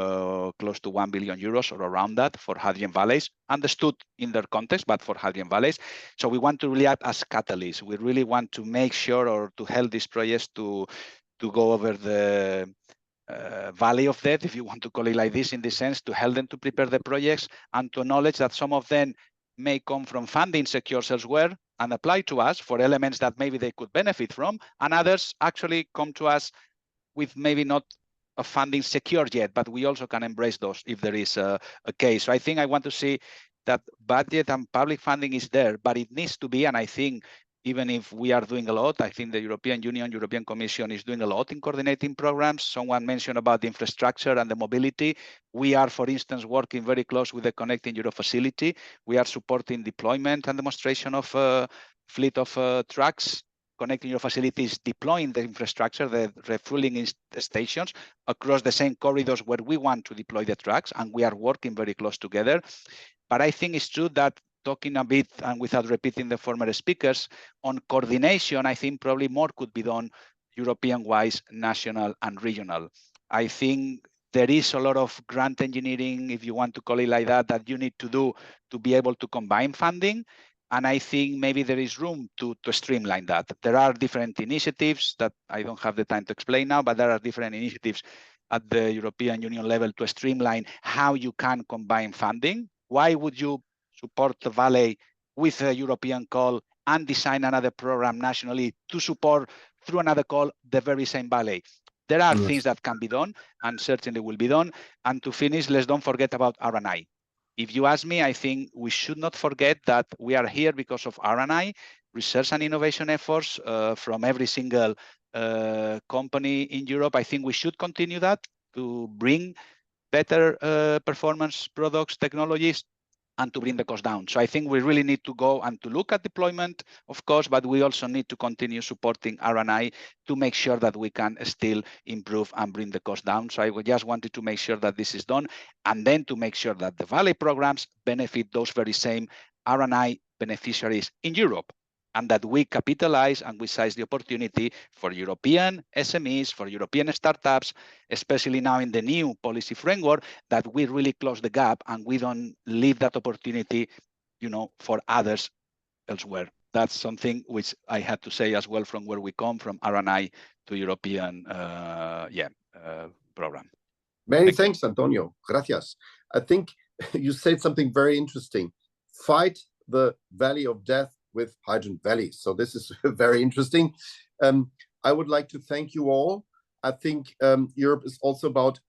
close to 1 billion euros or around that for hydrogen valleys, understood in their context, but for hydrogen valleys. So we want to really act as catalysts. We really want to make sure or to help these projects to go over the valley of death, if you want to call it like this, in this sense, to help them to prepare the projects and to acknowledge that some of them may come from funding secures elsewhere and apply to us for elements that maybe they could benefit from, and others actually come to us with maybe not a funding secured yet, but we also can embrace those if there is a case. So I think I want to see that budget and public funding is there, but it needs to be, and I think even if we are doing a lot, I think the European Union, European Commission is doing a lot in coordinating programs. Someone mentioned about the infrastructure and the mobility. We are, for instance, working very close with the Connecting Europe facility. We are supporting deployment and demonstration of a fleet of trucks. Connecting Europe facilities deploying the infrastructure, the refueling stations across the same corridors where we want to deploy the trucks, and we are working very close together. But I think it's true that talking a bit, and without repeating the former speakers, on coordination, I think probably more could be done European-wise, national and regional. I think there is a lot of grant engineering, if you want to call it like that, that you need to do to be able to combine funding. And I think maybe there is room to streamline that. There are different initiatives that I don't have the time to explain now, but there are different initiatives at the European Union level to streamline how you can combine funding. Why would you support the valley with a European call and design another program nationally to support through another call the very same valley? There are things that can be done and certainly will be done. And to finish, let's don't forget about R&I. If you ask me, I think we should not forget that we are here because of R&I, research and innovation efforts from every single company in Europe. I think we should continue that. to bring better performance products, technologies, and to bring the cost down. So I think we really need to go and to look at deployment, of course, but we also need to continue supporting R&I to make sure that we can still improve and bring the cost down. So I just wanted to make sure that this is done, and then to make sure that the Valley programs benefit those very same R&I beneficiaries in Europe, and that we capitalize and we seize the opportunity for European SMEs, for European startups, especially now in the new policy framework, that we really close the gap and we don't leave that opportunity, for others elsewhere. That's something which I had to say as well from where we come, from R&I to European program. Many thanks, Antonio. Gracias. I think you said something very interesting. Fight the valley of death with hydrogen valleys. So this is very interesting. I would like to thank you all. I think Europe is also about,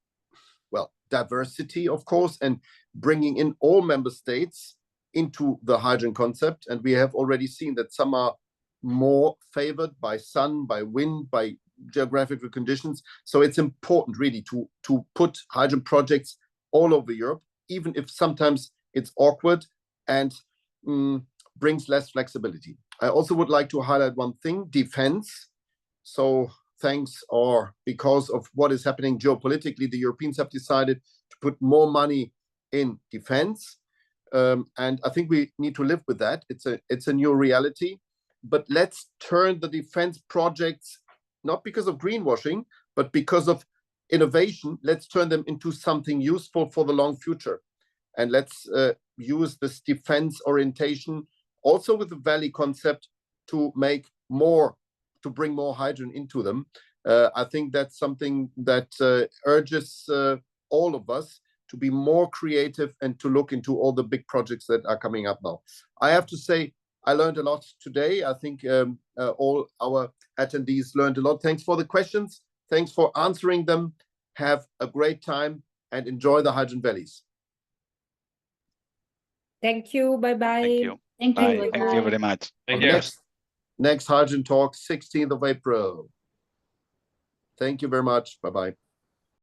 well, diversity, of course, and bringing in all member states into the hydrogen concept. And we have already seen that some are more favored by sun, by wind, by geographical conditions. So it's important really to put hydrogen projects all over Europe, even if sometimes it's awkward and brings less flexibility. I also would like to highlight one thing: defense. So thanks, or because of what is happening geopolitically, the Europeans have decided to put more money in defense. And I think we need to live with that. It's a new reality. But let's turn the defense projects, not because of greenwashing, but because of innovation, let's turn them into something useful for the long future. And let's use this defense orientation also with the Valley concept to make more, to bring more hydrogen into them. I think that's something that urges all of us to be more creative and to look into all the big projects that are coming up now. I have to say, I learned a lot today. I think all our attendees learned a lot. Thanks for the questions. Thanks for answering them. Have a great time and enjoy the hydrogen valleys. Thank you. Bye-bye. Thank you. Thank Bye. you. Thank you very much. Thank All the you. best. Next hydrogen talk, 16th of April. Thank you very much. Bye-bye.